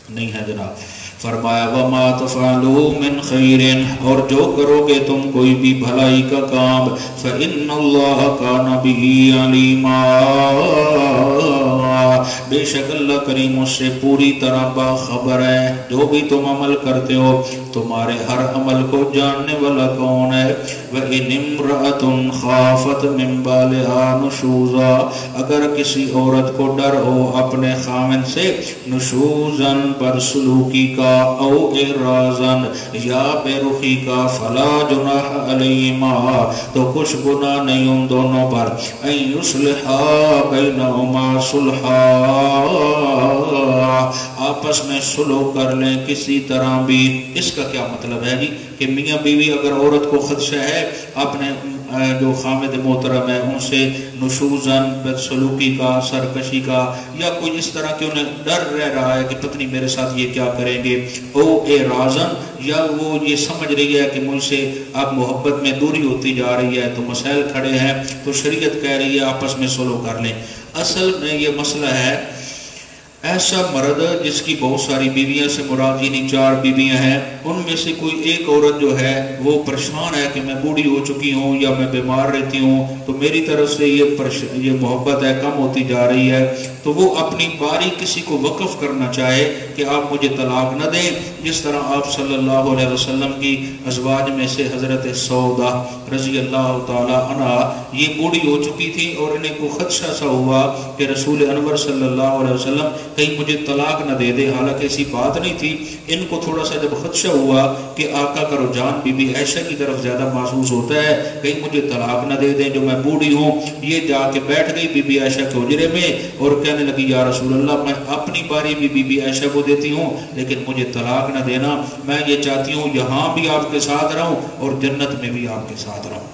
نہیں ہے جناب۔ فرمایا وَمَا تَفْعَلُوا مِنْ خَيْرٍ، اور جو کرو گے تم کوئی بھی بھلائی کا کام، فَإِنَّ اللَّهَ كَانَ بِهِ عَلِيمًا، بے شک اللہ کریم اس سے پوری طرح باخبر ہے۔ جو بھی تم عمل کرتے ہو تمہارے ہر عمل کو جاننے والا کون ہے۔ وَإِنِ امْرَأَةٌ خَافَتْ مِنْ بَالِهَا نُشُوزًا، اگر کسی عورت کو ڈر ہو اپنے خاوند سے، نشوزاً بدسلوکی کا، او اعراضاً یا بے رخی کا، فلا جناح علیہما، تو کچھ گناہ نہیں ان دونوں پر، ان یصلحا بینہما صلحا، آپس میں صلح کر لیں کسی طرح بھی۔ اس کا کیا مطلب ہے جی کہ میاں بیوی اگر عورت کو خدشہ ہے اپنے جو خامد محترم ہے ان سے نشوزن بدسلوکی کا سرکشی کا یا کوئی اس طرح کہ انہیں ڈر رہ رہا ہے کہ پتہ نہیں میرے ساتھ یہ کیا کریں گے، او اے رازن، یا وہ یہ سمجھ رہی ہے کہ مجھ سے اب محبت میں دوری ہوتی جا رہی ہے تو مسائل کھڑے ہیں تو شریعت کہہ رہی ہے آپس میں صلح کر لیں۔ اصل میں یہ مسئلہ ہے ایسا مرد جس کی بہت ساری بیویاں سے مراد یعنی 4 بیویاں ہیں، ان میں سے کوئی ایک عورت جو ہے وہ پریشان ہے کہ میں بوڑھی ہو چکی ہوں یا میں بیمار رہتی ہوں تو میری طرف سے یہ محبت ہے کم ہوتی جا رہی ہے، تو وہ اپنی باری کسی کو وقف کرنا چاہے کہ آپ مجھے طلاق نہ دیں، جس طرح آپ صلی اللہ علیہ وسلم کی ازواج میں سے حضرت سودا رضی اللہ تعالی عنہ یہ بوڑھی ہو چکی تھی اور انہیں کو خدشہ سا ہوا کہ رسول انور صلی اللہ علیہ وسلم کہیں مجھے طلاق نہ دے دے، حالانکہ ایسی بات نہیں تھی، ان کو تھوڑا سا جب خدشہ ہوا کہ آقا کا رجحان بی بی عائشہ کی طرف زیادہ محسوس ہوتا ہے، کہیں مجھے طلاق نہ دے دیں جو میں بوڑھی ہوں، یہ جا کے بیٹھ گئی بی بی عائشہ کے حجرے میں اور کہنے لگی یا رسول اللہ میں اپنی باری بھی بی بی عائشہ کو دیتی ہوں لیکن مجھے طلاق نہ دینا، میں یہ چاہتی ہوں یہاں بھی آپ کے ساتھ رہوں اور جنت میں بھی آپ کے ساتھ رہوں۔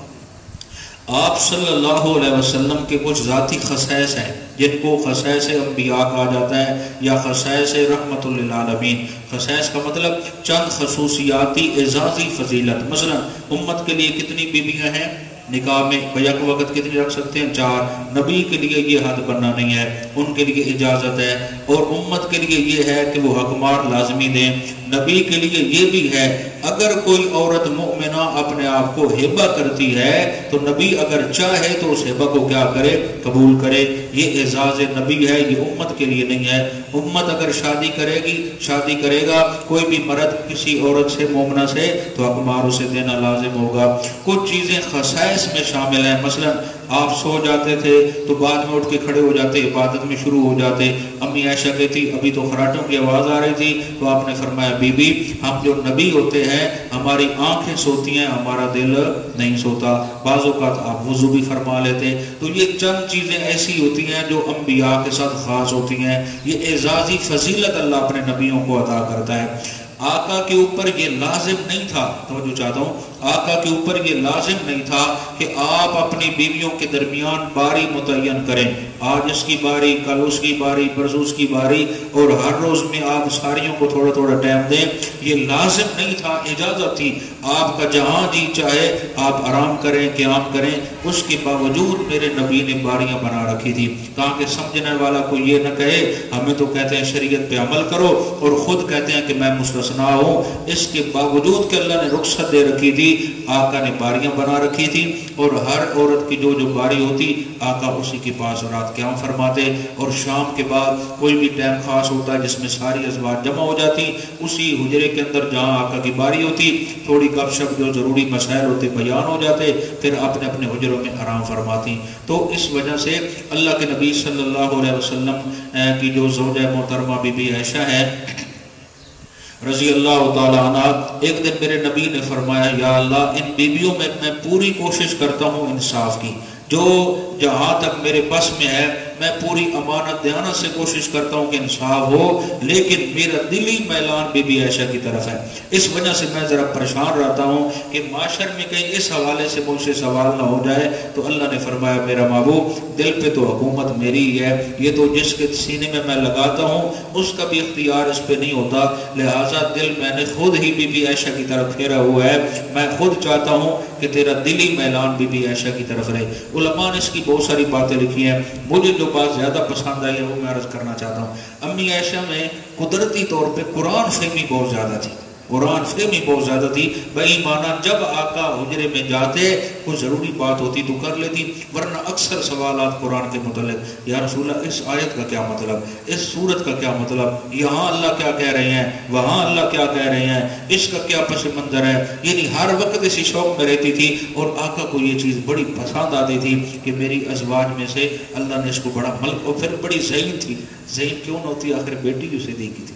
آپ صلی اللہ علیہ وسلم کے کچھ ذاتی خصائص ہیں جن کو خصائص انبیاء کہا جاتا ہے یا خصائص رحمت للعالمین۔ خصائص کا مطلب چند خصوصیاتی اعزازی فضیلت، مثلا امت کے لیے کتنی بیویاں ہیں، نکاح میں بیک وقت کتنی رکھ سکتے ہیں، 4، نبی کے لیے یہ حد بننا نہیں ہے، ان کے لیے اجازت ہے، اور امت کے لیے یہ ہے کہ وہ حکمار لازمی دیں، نبی کے لیے یہ بھی ہے اگر کوئی عورت مؤمنہ اپنے آپ کو ہبہ کرتی ہے تو نبی اگر چاہے تو اس ہبہ کو کیا کرے، قبول کرے، یہ اعزاز نبی ہے، یہ امت کے لیے نہیں ہے۔ امت اگر شادی کرے گی، شادی کرے گا کوئی بھی مرد کسی عورت سے مومنہ سے تو حکمار اسے دینا لازم ہوگا۔ کچھ چیزیں خصائص میں شامل ہیں، مثلا آپ سو جاتے تھے تو بعد میں اٹھ کے کھڑے ہو جاتے، عبادت میں شروع ہو جاتے، امی عائشہ کہتی ابھی تو خراٹوں کی آواز آ رہی تھی تو آپ نے فرمایا بی بی ہم جو نبی ہوتے ہیں ہماری آنکھیں سوتی ہیں ہمارا دل نہیں سوتا، بعض اوقات آپ وضو بھی فرما لیتے، تو یہ چند چیزیں ایسی ہوتی ہیں جو انبیاء کے ساتھ خاص ہوتی ہیں، یہ اعزازی فضیلت اللہ اپنے نبیوں کو عطا کرتا ہے۔ آقا کے اوپر یہ لازم نہیں تھا، توجہ چاہتا ہوں، آقا کے اوپر یہ لازم نہیں تھا کہ آپ اپنی بیویوں کے درمیان باری متعین کریں، آج اس کی باری، کل اس کی باری، پرسوں اس کی باری، اور ہر روز میں آپ ساریوں کو تھوڑا تھوڑا ٹائم دیں، یہ لازم نہیں تھا، اجازت تھی، آپ کا جہاں جی چاہے آپ آرام کریں، قیام کریں، اس کے باوجود میرے نبی نے باریاں بنا رکھی تھی تاکہ سمجھنے والا کو یہ نہ کہے ہمیں تو کہتے ہیں شریعت پہ عمل کرو اور خود کہتے ہیں کہ میں مستثنا ہوں، اس کے باوجود کہ اللہ نے رخصت دے رکھی تھی آقا نے باریاں بنا رکھی تھی، اور ہر عورت کی جو باری ہوتی آقا اسی کے پاس رات قیام فرماتے، اور شام کے بعد کوئی بھی ٹائم خاص ہوتا ہے جس میں ساری ازواج جمع ہو جاتی، اسی حجرے کے اندر جہاں آقا کی باری ہوتی تھوڑی گپ شپ جو ضروری مسائل ہوتے بیان ہو جاتے، پھر اپنے اپنے حجروں میں آرام فرماتی۔ تو اس وجہ سے اللہ کے نبی صلی اللہ علیہ وسلم کی جو زوجہ محترمہ بی بی عائشہ ہے رضی اللہ تعالی عنہ، ایک دن میرے نبی نے فرمایا یا اللہ ان بیویوں میں میں پوری کوشش کرتا ہوں انصاف کی، جو جہاں تک میرے بس میں ہے میں پوری امانت دیانت سے کوشش کرتا ہوں کہ انصاف ہو، لیکن میرا دلی میلان بی بی عائشہ کی طرف ہے، اس وجہ سے میں ذرا پریشان رہتا ہوں کہ معاشر میں کہیں اس حوالے سے مجھ سے سوال نہ ہو جائے۔ تو اللہ نے فرمایا میرا محبوب دل پہ تو حکومت میری ہی ہے، یہ تو جس کے سینے میں لگاتا ہوں اس کا بھی اختیار اس پہ نہیں ہوتا، لہٰذا دل میں نے خود ہی بی بی عائشہ کی طرف پھیرا ہوا ہے، میں خود چاہتا ہوں کہ تیرا دلی میلان بی بی عائشہ کی طرف رہے۔ علماء نے اس کی بہت ساری باتیں لکھی ہیں، مجھے جو بات زیادہ پسند آئی ہے وہ میں عرض کرنا چاہتا ہوں۔ امی عائشہ میں قدرتی طور پہ قرآن فہمی بہت زیادہ تھی، قرآن فہمی بہت زیادہ تھی، بھائی مانا جب آقا حجرے میں جاتے کوئی ضروری بات ہوتی تو کر لیتی، ورنہ اکثر سوالات قرآن کے متعلق، یا رسول اللہ اس آیت کا کیا مطلب، اس سورت کا کیا مطلب، یہاں اللہ کیا کہہ رہے ہیں، وہاں اللہ کیا کہہ رہے ہیں، اس کا کیا پس منظر ہے، یعنی ہر وقت اسی شوق میں رہتی تھی، اور آقا کو یہ چیز بڑی پسند آتی تھی کہ میری ازواج میں سے اللہ نے اس کو بڑا ملک، اور پھر بڑی ذہین تھی، ذہین کیوں نہ ہوتی، آخر بیٹی اسے دی کی تھی،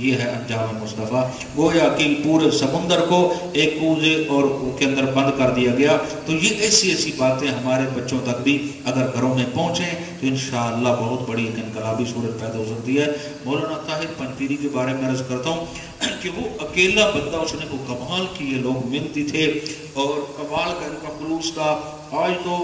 یہ ہے انجام مصطفیٰ. گویا کہ پورے سمندر کو ایک کوزے اور کے اندر بند کر دیا گیا. تو یہ ایسی ایسی باتیں ہمارے بچوں تک بھی اگر گھروں میں پہنچیں تو انشاءاللہ بہت بڑی ایک انقلابی صورت پیدا ہو سکتی ہے. مولانا طاہر پنجپیری کے بارے میں عرض کرتا ہوں کہ وہ اکیلا بندہ, اس نے وہ کمال کیے, لوگ ملتی تھے اور کمال کا ان کا خلوص تھا. آج تو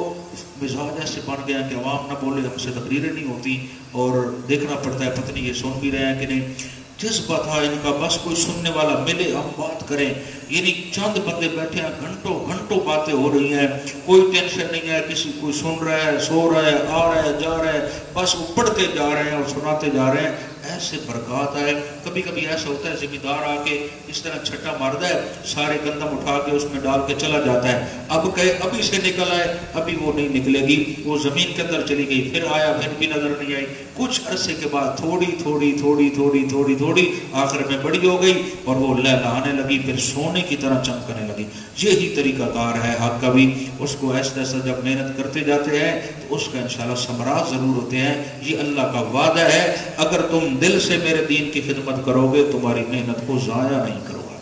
مزاج ایسے بن گیا کہ عوام نہ بولے, ہم سے تقریریں نہیں ہوتی اور دیکھنا پڑتا ہے پتہ نہیں یہ سن بھی رہے ہیں کہ نہیں. جذبہ تھا ان کا, بس کوئی سننے والا ملے ہم بات کریں. یعنی چند بندے بیٹھے ہیں, گھنٹوں گھنٹوں باتیں ہو رہی ہیں, کوئی ٹینشن نہیں ہے, کسی کوئی سن رہا ہے, سو رہا ہے, آ رہا ہے, جا رہا ہے, بس وہ پڑھتے جا رہے ہیں اور سناتے جا رہے ہیں. ایسے برکات آئے. کبھی کبھی ایسا ہوتا ہے ذمہ دار آ کے اس طرح چھٹا مارتا ہے, سارے گندم اٹھا کے اس میں ڈال کے چلا جاتا ہے. اب کہے ابھی سے نکل آئے, ابھی وہ نہیں نکلے گی, وہ زمین کے اندر چلی گئی, پھر آیا, پھر بھی نظر نہیں آئی. کچھ عرصے کے بعد تھوڑی تھوڑی تھوڑی تھوڑی تھوڑی تھوڑی آخر میں بڑی ہو گئی اور وہ لہلانے لگی, پھر سونے کی طرح چمکنے لگی. یہی طریقہ کار ہے حق کا بھی. اس کو ایسا ایسا جب محنت کرتے جاتے ہیں تو اس کا انشاءاللہ ثمرات ضرور ہوتے ہیں. یہ اللہ کا وعدہ ہے, اگر تم دل سے میرے دین کی خدمت کرو گے تمہاری محنت کو ضائع نہیں کرو گا.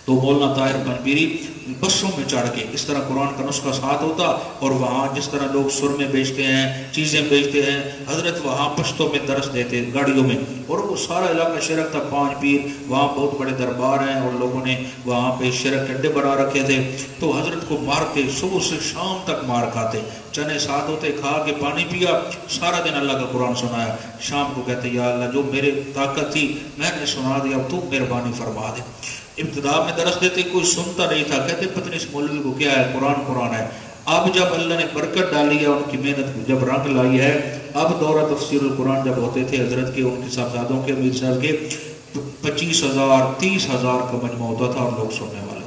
تو مولانا طاہر پنجپیری بسوں میں چڑھ کے اس طرح قرآن کا نسخہ ساتھ ہوتا, اور وہاں جس طرح لوگ سرمے بیچتے ہیں, چیزیں بیچتے ہیں, حضرت وہاں پشتوں میں درس دیتے گاڑیوں میں, اور وہ سارا علاقہ شرک تھا. 5 پیر وہاں بہت بڑے دربار ہیں اور لوگوں نے وہاں پہ شرک اڈے بنا رکھے تھے. تو حضرت کو مار کے صبح سے شام تک مار کھاتے, چنے ساتھ ہوتے, کھا کے پانی پیا, سارا دن اللہ کا قرآن سنایا. شام کو کہتے یا اللہ جو میرے طاقت تھی میں نے سنا دیا, اب تو مہربانی فرما دے. ابتدا میں درس دیتے کوئی سنتا نہیں تھا, کہتے پتہ نہیں اس مولوی کو کیا ہے, قرآن قرآن ہے. اب جب اللہ نے برکت ڈالی ہے, ان کی محنت کو جب رنگ لائی ہے, اب دورہ تفسیر القرآن جب ہوتے تھے حضرت کے, ان کے صاحبزادوں کے, امیر صاحب کے, 25,000 30,000 کا مجمع ہوتا تھا اور لوگ سننے والے ہوتے.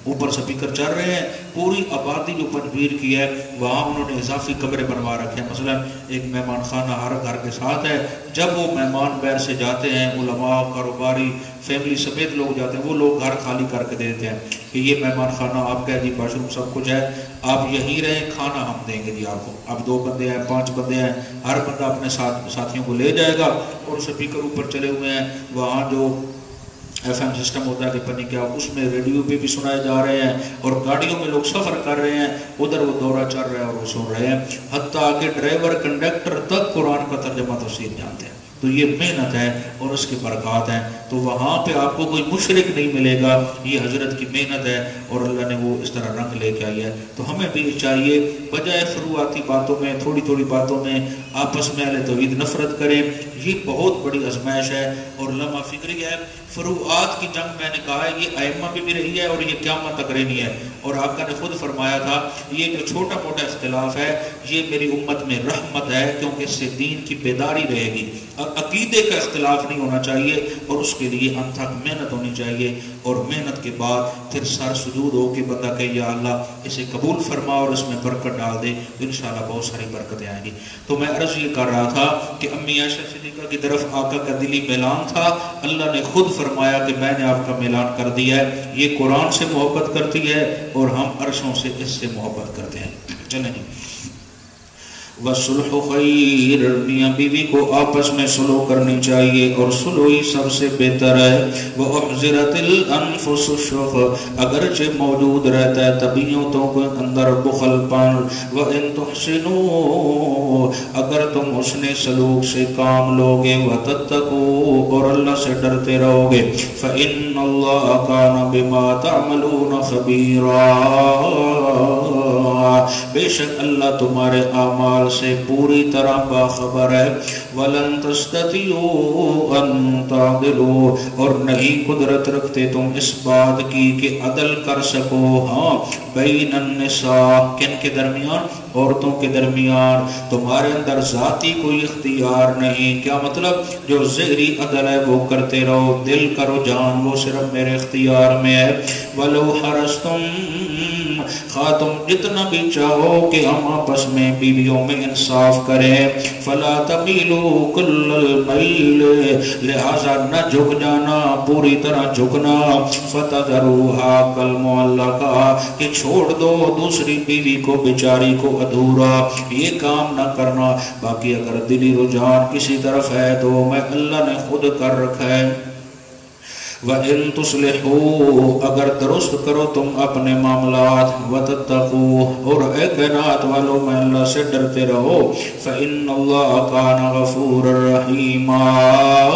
اوپر سپیکر چل رہے ہیں, پوری آبادی جو پنجپیر کی ہے وہاں انہوں نے اضافی کمرے بنوا رکھے ہیں. مثلا ایک مہمان خانہ ہر گھر کے ساتھ ہے. جب وہ مہمان باہر سے جاتے ہیں, علماء, کاروباری, فیملی سمیت لوگ جاتے ہیں, وہ لوگ گھر خالی کر کے دیتے ہیں کہ یہ مہمان خانہ آپ کا ہے جی, واش روم سب کچھ ہے, آپ یہیں رہیں, کھانا ہم دیں گے جی آپ کو. اب 2 بندے ہیں, 5 بندے ہیں, ہر بندہ اپنے ساتھیوں کو لے جائے گا, اور سپیکر اوپر چلے ہوئے ہیں. وہاں جو FM سسٹم ہوتا ہے کہ پتہ نہیں کیا, اس میں ریڈیو پہ بھی سنائے جا رہے ہیں, اور گاڑیوں میں لوگ سفر کر رہے ہیں, ادھر وہ دورہ چل رہا ہے اور وہ سن رہے ہیں. حتیٰ کہ ڈرائیور کنڈکٹر تک قرآن کا ترجمہ تفسیر جانتے ہیں. تو یہ محنت ہے اور اس کے برکات ہیں. تو وہاں پہ آپ کو کوئی مشرک نہیں ملے گا, یہ حضرت کی محنت ہے اور اللہ نے وہ اس طرح رنگ لے کے آئی ہے. تو ہمیں بھی چاہیے بجائے فروعاتی باتوں میں, تھوڑی تھوڑی باتوں میں آپس میں اہل توحید نفرت کریں. یہ بہت بڑی آزمائش ہے اور لمحہ فکری ہے. فروعات کی جنگ میں نے کہا ہے یہ ائمہ بھی رہی ہے اور یہ قیامت تک رہنی ہے. اور آقا نے خود فرمایا تھا یہ جو چھوٹا موٹا اختلاف ہے یہ میری امت میں رحمت ہے, کیونکہ اس سے دین کی بیداری رہے گی. عقیدے کا اختلاف نہیں ہونا چاہیے اور اس کے لیے انتھک محنت ہونی چاہیے, اور محنت کے بعد پھر سر سجود ہو کے بندہ کہ یا اللہ اسے قبول فرما اور اس میں برکت ڈال دے, تو انشاءاللہ بہت ساری برکتیں آئیں گی. تو میں عرض یہ کر رہا تھا کہ امی عائشہ صدیقہ کی طرف آقا کا دلی اعلان تھا. اللہ نے خود فرمایا کہ میں نے آپ کا اعلان کر دیا ہے. یہ قرآن سے محبت کرتی ہے اور ہم عرشوں سے اس سے محبت کرتے ہیں. چلیں جی. وَصُلْحُ خَيْرٌ, میاں بیوی کو آپس میں صلح کرنی چاہیے اور صلح ہی سب سے بہتر ہے. وَأُحْضِرَتِ الْأَنفُسُ الشُّحَّ, اگرچہ موجود رہتا ہے طبیعتوں کے اندر بخل پن. وَإِن تُحْسِنُوا, اگر تم حسن سلوک سے کام لوگے, وَتَتَّقُوا, اور اللہ سے ڈرتے رہو گے, فَإِنَّ اللَّهَ كَانَ بِمَا تَعْمَلُونَ خَبِيرًا, بے شک اللہ تمہارے اعمال سے پوری طرح باخبر ہے. وَلَن تَسْتَطِيعُوا أَن تَعْدِلُوا, اور نہیں قدرت رکھتے تم اس بات کی کہ عدل کر سکو, ہاں, بین النساء, کن کے درمیان, عورتوں کے درمیان. تمہارے اندر ذاتی کوئی اختیار نہیں. کیا مطلب؟ جو ظاہری عدل ہے وہ کرتے رہو, دل کرو جان وہ صرف میرے اختیار میں ہے. وَلَوْ حَرَصْتُمْ, خواہ تم جتنا بھی چاہو کہ ہم آپس میں بیویوں میں انصاف کریں, فَلَا تَمِيلُوا كُلَّ الْمَيْلِ, لہذا نہ جھک جانا پوری طرح جھکنا, فَتَذَرُوهَا كَالْمُعَلَّقَةِ, کہ چھوڑ دو دوسری بیوی کو بیچاری کو ادھورا, یہ کام نہ کرنا. باقی اگر دلی رجحان کسی طرف ہے تو میں اللہ نے خود کر رکھا ہے. وَإِن تُصْلِحُوا اگر درست کرو تم اپنے معاملات وَتَتَّقُوا اور اے کائنات والو میں اللہ سے ڈرتے رہو فَإِنَّ اللَّهَ كَانَ غَفُورًا رَحِيمًا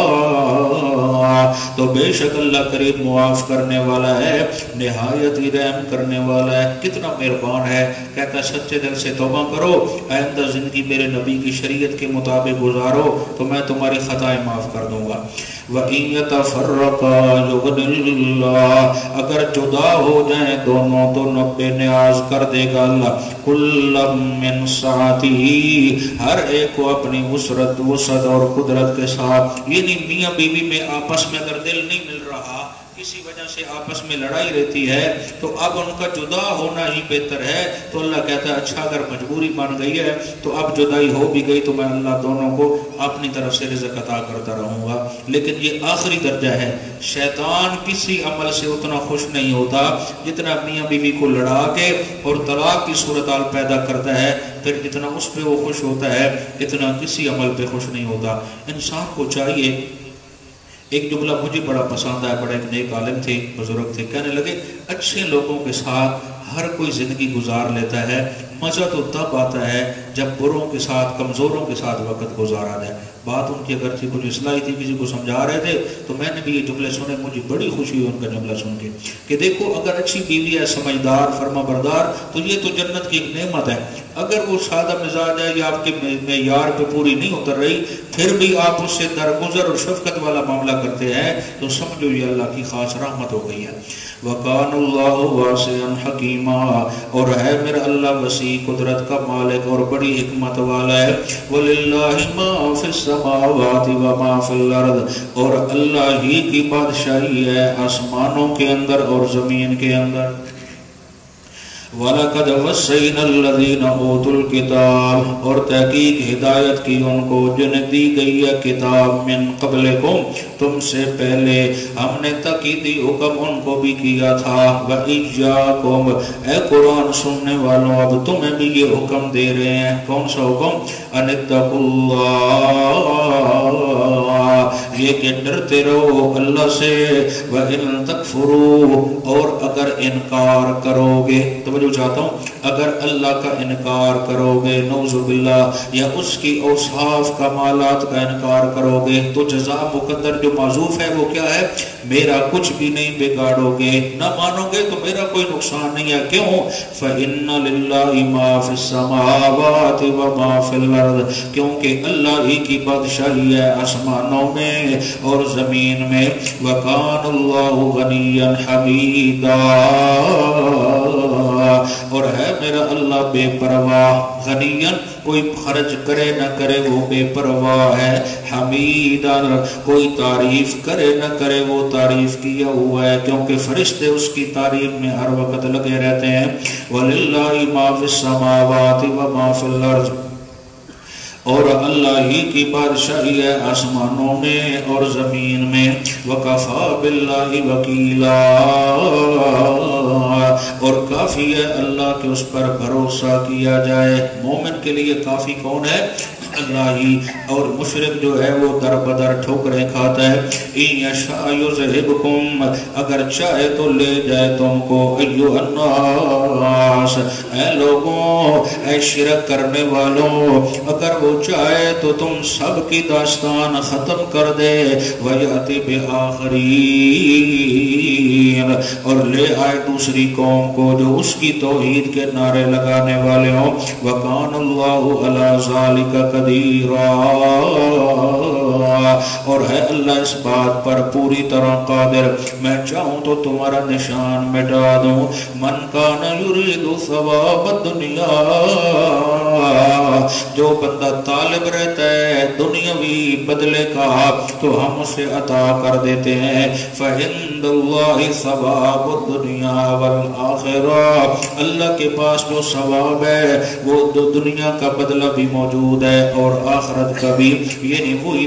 تو بے شک اللہ قریب معاف کرنے والا ہے نہایت ہی رحم کرنے والا ہے کتنا مہربان ہے کہتا سچے دل سے توبہ کرو آئندہ زندگی میرے نبی کی شریعت کے مطابق گزارو تو میں تمہاری خطائیں معاف کر دوں گا وَإِن يَتَفَرَّقَا يُغْنِ اللَّهُ اگر جدا ہو جائیں دونوں تو بے نیاز کر دے گا اللہ كُلًّا مِّن سَعَتِهِ ہر ایک کو اپنی وسعت اور قدرت کے ساتھ یعنی میاں بیوی میں آپس میں اگر دل نہیں مل رہا کسی وجہ سے آپس میں لڑائی رہتی ہے تو اب ان کا جدا ہونا ہی بہتر ہے تو اللہ کہتا ہے اچھا اگر مجبوری بن گئی ہے تو اب جدائی ہو بھی گئی تو میں اللہ دونوں کو اپنی طرف سے رزق عطا کرتا رہوں گا لیکن یہ آخری درجہ ہے شیطان کسی عمل سے اتنا خوش نہیں ہوتا جتنا میاں بیوی کو لڑا کے اور طلاق کی صورتحال پیدا کرتا ہے پھر جتنا اس پہ وہ خوش ہوتا ہے اتنا کسی عمل پہ خوش نہیں ہوتا انسان کو چاہیے ایک جملہ مجھے بڑا پسند ہے بڑا ایک نیک عالم تھے بزرگ تھے کہنے لگے اچھے لوگوں کے ساتھ ہر کوئی زندگی گزار لیتا ہے مزہ تو تب آتا ہے جب بروں کے ساتھ کمزوروں کے ساتھ وقت گزارا جائے بات ان کی اگر تھی کچھ اصلاحی تھی کسی کو سمجھا رہے تھے تو میں نے بھی یہ جملے سنے مجھے بڑی خوشی ہوئی ان کا جملہ سن کے کہ دیکھو اگر اچھی بیوی ہے سمجھدار فرما بردار تو یہ تو جنت کی ایک نعمت ہے اگر وہ سادہ مزاج ہے یا آپ کے معیار پہ پوری نہیں اتر رہی پھر بھی آپ اس سے درگزر اور شفقت والا معاملہ کرتے ہیں تو سمجھو یہ اللہ کی خاص رحمت ہو گئی ہے وَقَانُ اللَّهُ وَاسِعًا حَكِيمًا اور ہے میرا اللہ وسیع قدرت کا مالک اور بڑی حکمت والا ہے وَلِلَّهِ مَا فِي السَّمَاوَاتِ وَمَا فِي الْأَرْضِ اور اللہ ہی کی بادشاہی ہے آسمانوں کے اندر اور زمین کے اندر وَلَقَدْ وَصَّيْنَا الَّذِينَ أُوتُوا الْكِتَابَ اور تحقیق ہدایت کی ان کو جنہیں دی گئی ہے کتاب من قبلکم تم سے پہلے ہم نے تاکیدی حکم ان کو بھی کیا تھا وَإِيَّاكُمْ اے قرآن سننے والوں اب تمہیں بھی یہ حکم دے رہے ہیں کون سا حکم أَنِ اتَّقُوا اللَّهَ یہ کہ ڈرتے رہو اللہ سے وَإِن تَكْفُرُوا اور اگر انکار کرو گے تو جو چاہتا ہوں اگر اللہ کا انکار کرو گے نعوذ باللہ یا اس کی اوصاف کمالات کا انکار کرو گے تو جزا مقدر جو معذوف ہے وہ کیا ہے میرا کچھ بھی نہیں بگاڑو گے نہ مانو گے تو میرا کوئی نقصان نہیں ہے کیوں فَإِنَّ لِلَّهِ مَا فِي السَّمَاوَاتِ وَمَا فِي الْأَرْضِ کیونکہ اللہ ہی کی بادشاہی ہے آسمانوں میں اور زمین میں وَكَانَ اللَّهُ غَنِيًّا حَمِيدًا اور ہے میرا اللہ بے پرواہ غنیًا کوئی خرچ کرے نہ کرے وہ بے پرواہ ہے حمیدًا کوئی تعریف کرے نہ کرے وہ تعریف کیا ہوا ہے کیونکہ فرشتے اس کی تعریف میں ہر وقت لگے رہتے ہیں وَلِلَّهِ مَا فِي السَّمَاوَاتِ وَمَا فِي الْأَرْضِ اور اللہ ہی کی بادشاہی ہے آسمانوں میں اور زمین میں وَكَفَى بِاللَّهِ وَكِيلًا اور کافی ہے اللہ کے اس پر بھروسہ کیا جائے مومن کے لیے کافی کون ہے اللہ ہی اور مشرک جو ہے وہ در بدر ٹھوکریں کھاتا ہے اِن یشاء یذہبکم اگر چاہے تو لے جائے تم کو ایھا الناس اے لوگوں اے شرک کرنے والوں اگر وہ چاہے تو تم سب کی داستان ختم کر دے وَيَأْتِ بِآخَرِينَ اور لے آئے دوسری قوم کو جو اس کی توحید کے نعرے لگانے والے ہوں وَكَانَ اللَّهُ عَلَى ذَلِكَ قدیرا اور ہے اللہ اس بات پر پوری طرح قادر میں چاہوں تو تمہارا نشان مٹا دوں من کان یرید ثواب الدنیا جو بندہ طالب رہتا ہے دنیاوی بدلے کا تو ہم اسے عطا کر دیتے ہیں فَعِندَ اللَّهِ ثواب الدنیا والآخرہ اللہ کے پاس جو ثواب ہے وہ دنیا کا بدلہ بھی موجود ہے اور آخرت کا بھی یعنی وہی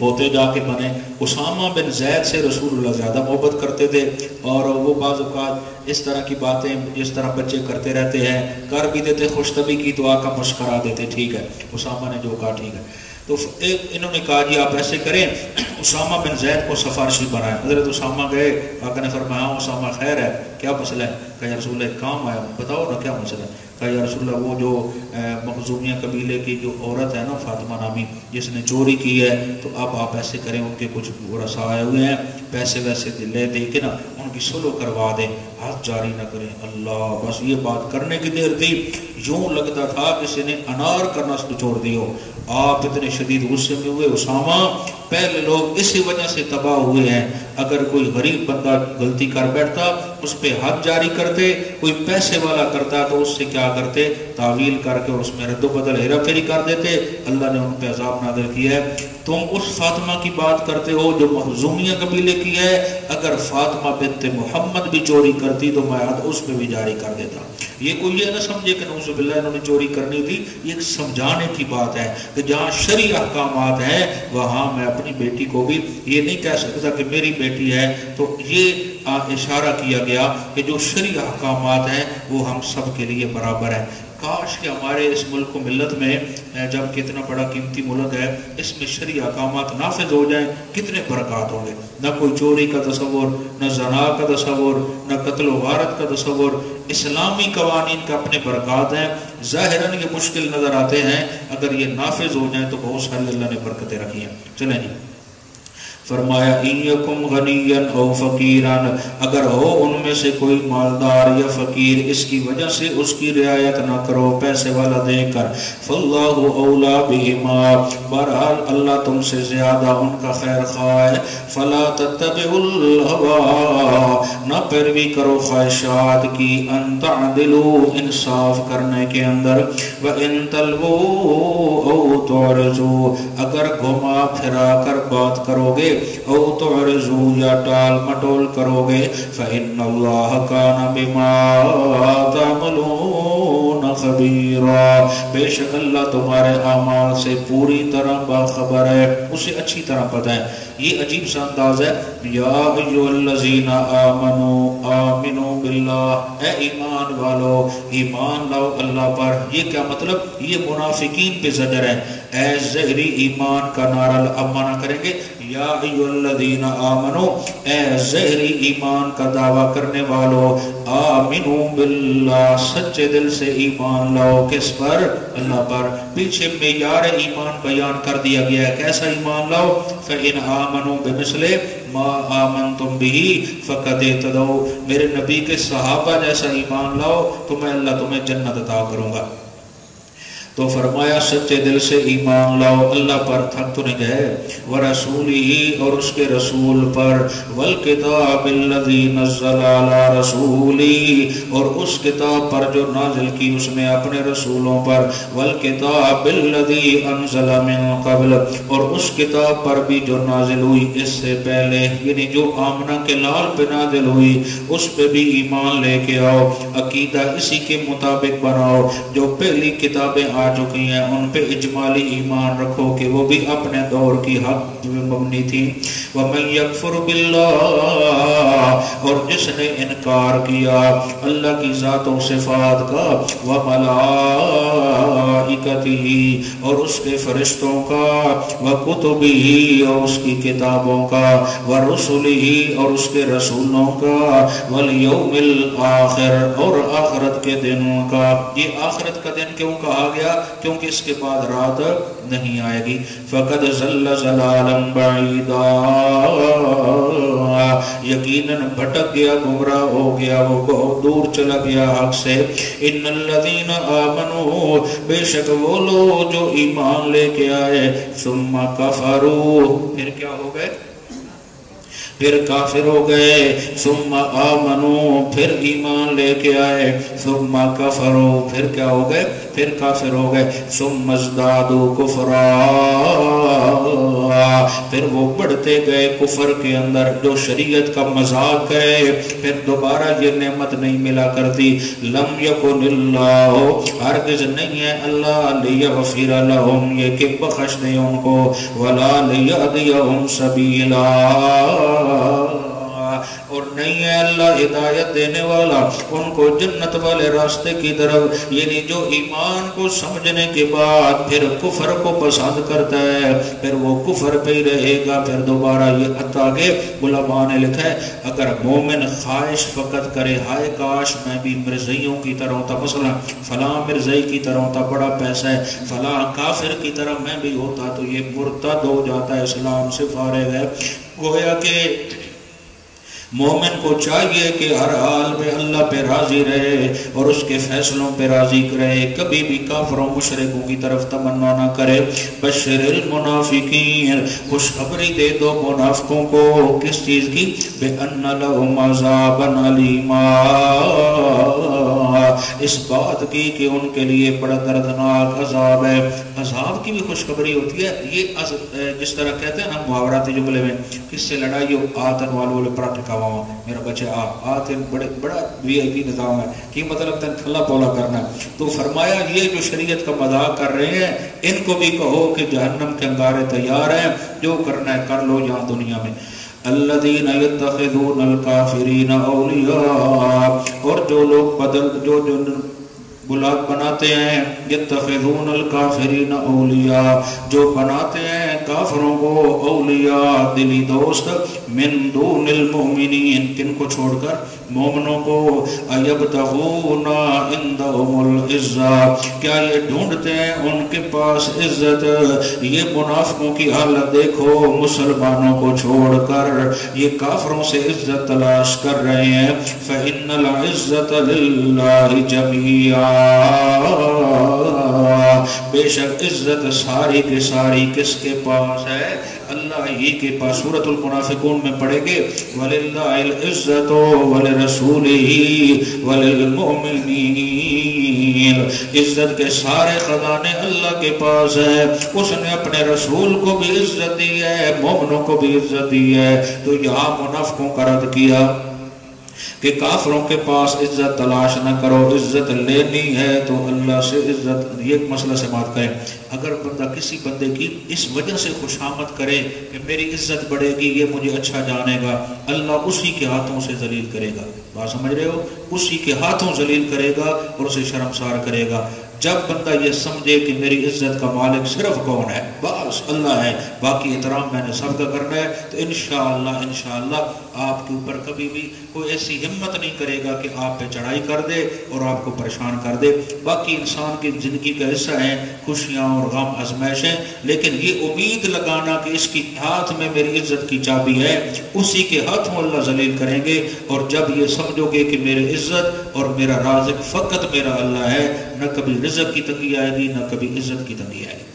پوتے جا کے بنے۔ اسامہ بن زید سے رسول اللہ زیادہ محبت کرتے تھے، اور وہ بعض اوقات اس طرح کی باتیں جس طرح بچے کرتے رہتے ہیں کر بھی دیتے، خوش طبی کی دعا کا مسکرا دیتے، ٹھیک ہے اسامہ نے جو کہا ٹھیک ہے۔ تو انہوں نے کہا جی آپ ایسے کریں، اسامہ بن زید کو سفارشی بنائیں۔ حضرت اسامہ گئے، آقا نے فرمایا اسامہ خیر ہے، کیا مسئلہ ہے؟ کہا یا رسول اللہ کام آیا، بتاؤ نا کیا مسئلہ ہے؟ کہا یا رسول اللہ وہ جو مخزومیہ قبیلے کی جو عورت ہے نا فاطمہ نامی، جس نے چوری کی ہے، تو اب آپ ایسے کریں، ان کے کچھ ورثاء آئے ہوئے ہیں، پیسے ویسے لے دے کے نا ان کی سلو کروا دیں، ہاتھ جاری نہ کریں۔ اللہ، بس یہ بات کرنے کی دیر تھی، یوں لگتا تھا کسی نے انار کا نسل چھوڑ دیا۔ آپ اتنے شدید غصے میں ہوئے، اسامہ پہلے لوگ اسی وجہ سے تباہ ہوئے ہیں، اگر کوئی غریب بندہ غلطی کر بیٹھتا اس پہ حد جاری کرتے، کوئی پیسے والا کرتا تو اس سے کیا کرتے، تعویل کر کے اور اس میں رد و بدل ہیرا پھیری کر دیتے۔ اللہ نے ان پہ عذاب نازل کیا ہے۔ تم اس فاطمہ کی بات کرتے ہو جو مخزومیہ قبیلے کی ہے، اگر فاطمہ بنت محمد بھی چوری کرتی تو میں حد اس پہ بھی جاری کر دیتا۔ یہ کوئی یہ نہ سمجھے کہ نعوذ باللہ انہوں نے چوری کرنی تھی، یہ سمجھانے کی بات ہے کہ جہاں شرعی احکامات ہیں وہاں میں اپنی بیٹی کو بھی یہ نہیں کہہ سکتا کہ میری بیٹی ہے۔ تو یہ اشارہ کیا گیا کہ جو شرعی احکامات ہیں وہ ہم سب کے لیے برابر ہیں۔ کاش کہ ہمارے اس ملک و ملت میں، جب کہ اتنا بڑا قیمتی ملک ہے، اس میں شرعی احکامات نافذ ہو جائیں، کتنے برکات ہوں گے۔ نہ کوئی چوری کا تصور، نہ زنا کا تصور، نہ قتل و غارت کا تصور۔ اسلامی قوانین کا اپنے برکات ہیں، ظاہراً یہ مشکل نظر آتے ہیں، اگر یہ نافذ ہو جائیں تو بہت ساری اللہ نے برکتیں رکھی ہیں۔ چلیں جی، فرمایا اِنْ غنیًا او فقیراً، اگر ہو ان میں سے کوئی مالدار یا فقیر، اس کی وجہ سے اس کی رعایت نہ کرو پیسے والا دے کر، فاللہ اولا بہما، بہرحال اللہ تم سے زیادہ ان کا خیر خواہ ہے۔ فلا تتبعوا الہوی، نہ پیروی کرو خواہشات کی، ان تعدلوا، انصاف کرنے کے اندر، وَإِن تَلْوُوا او تعرضوا، اگر گھما پھرا کر بات کرو گے، او تعرضوا یا ٹال مٹول کرو گے، فإن اللہ کان بما تعملون خبیرا، بے شک اللہ تمہارے اعمال سے پوری طرح باخبر ہے، اسے اچھی طرح پتہ ہے۔ یہ عجیب سا انداز ہے، یا ایھا الذین آمنوا آمنوا باللہ، اے ایمان والو ایمان لاؤ اللہ پر۔ یہ کیا مطلب؟ یہ منافقین پہ زجر ہے۔ اے زہری ایمان کا نعرہ اب مانا کریں گے، یا ایھا الذین آمنوا، اے زہری ایمان کا دعویٰ کرنے والو، آمنوا باللہ، سچے دل سے ایمان لاؤ، کس پر؟ اللہ پر۔ پیچھے معیار ایمان بیان کر دیا گیا ہے، کیسا ایمان لاؤ؟ فَإِنْ آمَنُوا بِمِثْلِ مَا آمَنْتُمْ بِهِ فَقَدْ اهْتَدَوْا، میرے نبی کے صحابہ جیسا ایمان لاؤ تو میں اللہ تمہیں جنت عطا کروں گا۔ تو فرمایا سچے دل سے ایمان لاؤ، اللہ پر تھک تو نہیں گئے، وَرَسُولِهِ، اور اس کے رسول پر، وَالْكِتَابِ الَّذِي نَزَّلَ عَلَى رَسُولِهِ، اور اس کتاب پر جو نازل کی اس نے اپنے رسولوں پر، وَالْكِتَابِ الَّذِي أَنزَلَ مِن قَبْلِ، اور اس کتاب پر بھی جو نازل ہوئی اس سے پہلے، یعنی جو آمنہ کے لال پہ نازل ہوئی اس پہ بھی ایمان لے کے آؤ، عقیدہ اسی کے مطابق بناؤ، جو پہلی کتابیں آ چکی ہیں ان پہ اجمالی ایمان رکھو کہ وہ بھی اپنے دور کی حق میں مبنی تھی۔ وَمَن يَكْفُرْ بِاللَّهِ، اور جس نے انکار کیا اللہ کی ذات و صفات کا، وَمَلَائِكَتِهِ، اور اس کے فرشتوں کا، وَكُتُبِهِ، اور اس کی کتابوں کا، وَرُسُلِهِ، اور اس کے رسولوں کا، وَالْيَوْمِ الْآخِرِ، اور آخرت کے دن کا۔ یہ آخرت کا دن کیوں کہا گیا؟ کیونکہ اس کے بعد رات نہیں آئے گی۔ فَقَدْ ضَلَّ ضَلَالًا بَعِيدًا، یقیناً بھٹک گیا، گمراہ ہو گیا، وہ بہت دور چلا گیا حق سے۔ اِنَّ الَّذِينَ آمَنُوا، بے شک وہ لوگ جو ایمان لے کے آئے، ثُمَّ كَفَرُوا، پھر کیا ہو گئے؟ پھر کافر ہو گئے، ثم آمنوا، پھر ایمان لے کے آئے، ثم کفروا، پھر کیا ہو گئے؟ پھر کافر ہو گئے، ثم ازدادوا کفرا، پھر وہ بڑھتے گئے کفر کے اندر، جو شریعت کا مذاق کرے پھر دوبارہ یہ نعمت نہیں ملا کرتی۔ لم یکن اللہ، ہرگز نہیں ہے اللہ، لیغفر لہم، یہ کہ بخش دے ان کو، ولا لیہدیہم سبیلا، اور نہیں ہے اللہ ہدایت دینے والا ان کو جنت والے راستے کی طرف۔ یعنی جو ایمان کو سمجھنے کے بعد پھر کفر کو پسند کرتا ہے پھر وہ کفر پہ ہی رہے گا۔ پھر دوبارہ یہ حتیٰ کہ علماء نے لکھا ہے اگر مومن خواہش فقط کرے ہائے کاش میں بھی مرزائیوں کی طرح ہوتا، مثلا فلاں مرزائی کی طرح ہوتا، بڑا پیسہ ہے، فلاں کافر کی طرح میں بھی ہوتا، تو یہ مرتد ہو جاتا ہے، اسلام سے فارغ ہے۔ گویا کہ مومن کو چاہیے کہ ہر حال میں اللہ پہ راضی رہے اور اس کے فیصلوں پہ راضی رہے، کبھی بھی کافروں مشرکوں کی طرف تمنا نہ کرے۔ بشر المنافقین، خوشخبری دے دو منافقوں کو، کس چیز کی؟ بِأَنَّ لَهُمْ عَذَابًا أَلِيمًا، اس بات کی کہ ان کے لیے بڑا دردناک عذاب ہے۔ عذاب کی بھی خوشخبری ہوتی ہے۔ یہ جس طرح کہتے ہیں نا محاوراتی جملے میں، کس سے لڑائی ہو، آتن والے پراٹھے میرا بچہ آتے بڑا وی آئی پی نظام ہے، کی مطلب تن کھلا پولا کرنا ہے۔ تو فرمایا یہ جو شریعت کا مذاق کر رہے ہیں ان کو بھی کہو کہ جہنم کے انگارے تیار ہیں، جو کرنا ہے کر لو یہاں دنیا میں۔ الذین یتخذون الکافرین اولیاء، اور جو لوگ جو بلاک بناتے ہیں، یتخذون الکافرین اولیاء، جو بناتے ہیں کافروں کو اولیاء دلی دوست، من دون المؤمنین، کن کو چھوڑ کر؟ مومنوں کو۔ ایبتغون عندهم العزہ، کیا یہ ڈھونڈتے ہیں ان کے پاس عزت؟ یہ منافقوں کی حالت دیکھو، مسلمانوں کو چھوڑ کر یہ کافروں سے عزت تلاش کر رہے ہیں۔ فإن العزة للہ جميعا، بے شک عزت ساری کے ساری کس کے پاس ہے؟ اللہ ہی کے پاس۔ سورۃ المنافقون میں پڑھیں گے وَلِلَّهِ الْعِزَّةُ وَلِرَسُولِهِ وَلِلْمُؤْمِنِينَ، عزت کے سارے خزانے اللہ کے پاس ہے، اس نے اپنے رسول کو بھی عزت دی ہے، مومنوں کو بھی عزت دی ہے۔ تو یہاں منافقوں کا رد کیا کہ کافروں کے پاس عزت تلاش نہ کرو، عزت لینی ہے تو اللہ سے عزت۔ یہ مسئلہ سماعت کریں، اگر بندہ کسی بندے کی اس وجہ سے خوشامد کرے کہ میری عزت بڑھے گی، یہ مجھے اچھا جانے گا، اللہ اسی کے ہاتھوں سے ذلیل کرے گا۔ بات سمجھ رہے ہو؟ اسی کے ہاتھوں ذلیل کرے گا اور اسے شرمسار کرے گا۔ جب بندہ یہ سمجھے کہ میری عزت کا مالک صرف کون ہے؟ بس اللہ ہے، باقی احترام میں نے سب کا کرنا ہے، تو انشاءاللہ آپ کے اوپر کبھی بھی کوئی ایسی ہمت نہیں کرے گا کہ آپ پہ چڑھائی کر دے اور آپ کو پریشان کر دے۔ باقی انسان کی زندگی کا حصہ ہیں خوشیاں اور غم، آزمائشیں، لیکن یہ امید لگانا کہ اس کی ہاتھ میں میری عزت کی چابی ہے، اسی کے ہاتھوں اللہ ذلیل کریں گے۔ اور جب یہ سمجھو گے کہ میری عزت اور میرا رازق فقط میرا اللہ ہے، نہ کبھی رزق کی تنگی آئے گی نہ کبھی عزت کی تنگی آئے گی۔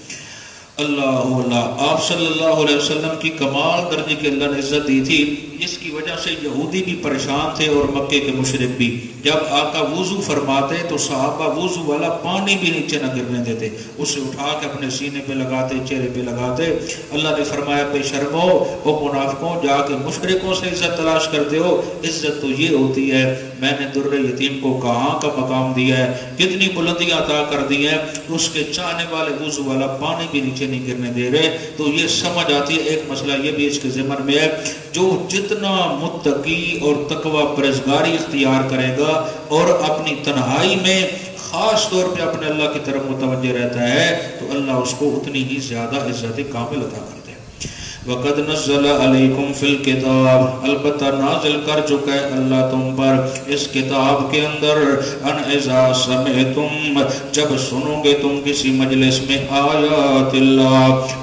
اللہ آپ صلی اللہ علیہ وسلم کی کمال درجے کے اللہ نے عزت دی تھی، جس کی وجہ سے یہودی بھی پریشان تھے اور مکے کے مشرک بھی۔ جب آقا وضو فرماتے تو صحابہ وضو والا پانی بھی نیچے نہ گرنے دیتے، اسے اٹھا کے اپنے سینے پہ لگاتے، چہرے پہ لگاتے۔ اللہ نے فرمایا بے شرمو او منافقوں، جا کے مشرکوں سے عزت تلاش کرتے ہو، عزت تو یہ ہوتی ہے میں نے در یتیم کو کہاں کا مقام دیا ہے، کتنی بلندیاں عطا کر دی ہیں، اس کے چاہنے والے وضو والا پانی بھی نیچے نہیں گرنے دے رہے۔ تو یہ سمجھ آتی ہے۔ ایک مسئلہ یہ بھی اس کے ضمن میں ہے، جو جتنا متقی اور تقوی پرہیزگاری اختیار کرے گا اور اپنی تنہائی میں خاص طور پہ اپنے اللہ کی طرف متوجہ رہتا ہے، تو اللہ اس کو اتنی ہی زیادہ عزت کامل عطا کرتا ہے۔ وَقَدْ نَزَّلَ عَلَيْكُمْ فِي الْكِتَابِ، البتہ نازل کر چکا ہے اللہ تم پر اس کتاب کے اندر، ان اذا سمعتم، جب سنو گے تم کسی مجلس میں، آیات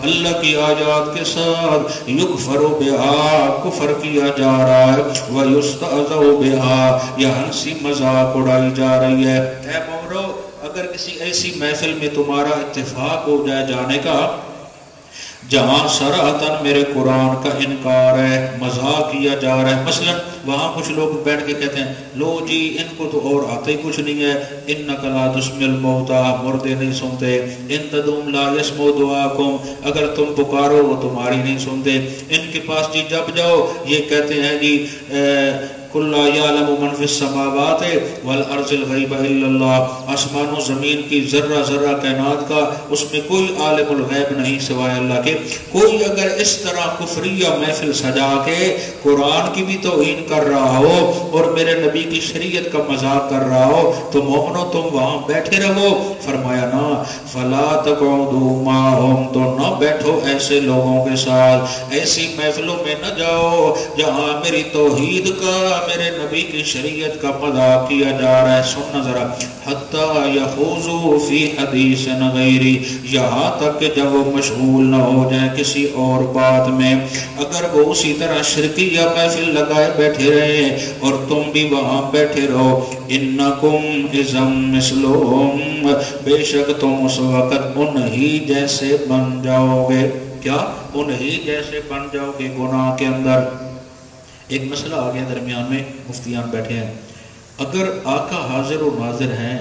اللہ کی آیات کے ساتھ، یکفر بہا، کفر کیا جا رہا ہے، ویستہزأ بہا، یا ہنسی مذاق اڑائی جا رہی ہے۔ اے مومنو، اگر کسی ایسی محفل میں تمہارا اتفاق ہو جائے جانے کا، جہاں سراحتاً میرے قرآن کا انکار ہے، مذاق کیا جا رہا ہے. مثلا وہاں کچھ لوگ بیٹھ کے کہتے ہیں لو جی ان کو تو اور آتا ہی کچھ نہیں ہے، انک لا تسمع الموتیٰ، مردے نہیں سنتے، ان تدعوا لا یسمعوا دعاءکم، اگر تم پکارو وہ تمہاری نہیں سنتے. ان کے پاس جی جب جاؤ یہ کہتے ہیں جی قل لا یعلم من فی السماوات والارض الغیب الا اللہ، آسمان و زمین کی ذرہ ذرہ کائنات کا اس میں کوئی عالم الغیب نہیں سوائے اللہ کے. کوئی اگر اس طرح کفریہ محفل سجا کے قرآن کی بھی توہین کر رہا ہو اور میرے نبی کی شریعت کا مذاق کر رہا ہو تو مومنو تم وہاں بیٹھے رہو. فرمایا نا فلا تقعدوا معهم، تو نہ بیٹھو ایسے لوگوں کے ساتھ، ایسی محفلوں میں نہ جاؤ جہاں میری توحید کا، میرے نبی کی شریعت کا مذاق کیا جا رہا ہے. سننا ذرا، حتی یخوضوا فی حدیث غیری، یہاں تک کہ جب وہ مشغول نہ ہو جائیں کسی اور بات میں. اگر وہ اسی طرح شرکیہ محفل لگائے بیٹھے رہے اور تم بھی وہاں بیٹھے رہو، انکم اذا مثلہم، بے شک تم اس وقت انہی جیسے بن جاؤ گے. کیا؟ انہی جیسے بن جاؤ گے گناہ کے اندر. ایک مسئلہ آ گیا درمیان میں، مفتیان بیٹھے ہیں. اگر آقا حاضر و ناظر ہیں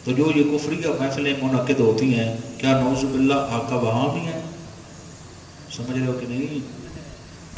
تو جو یہ کفریہ محفلیں منعقد ہوتی ہیں، کیا نعوذ باللہ آقا وہاں بھی ہیں؟ سمجھ رہے ہو کہ نہیں؟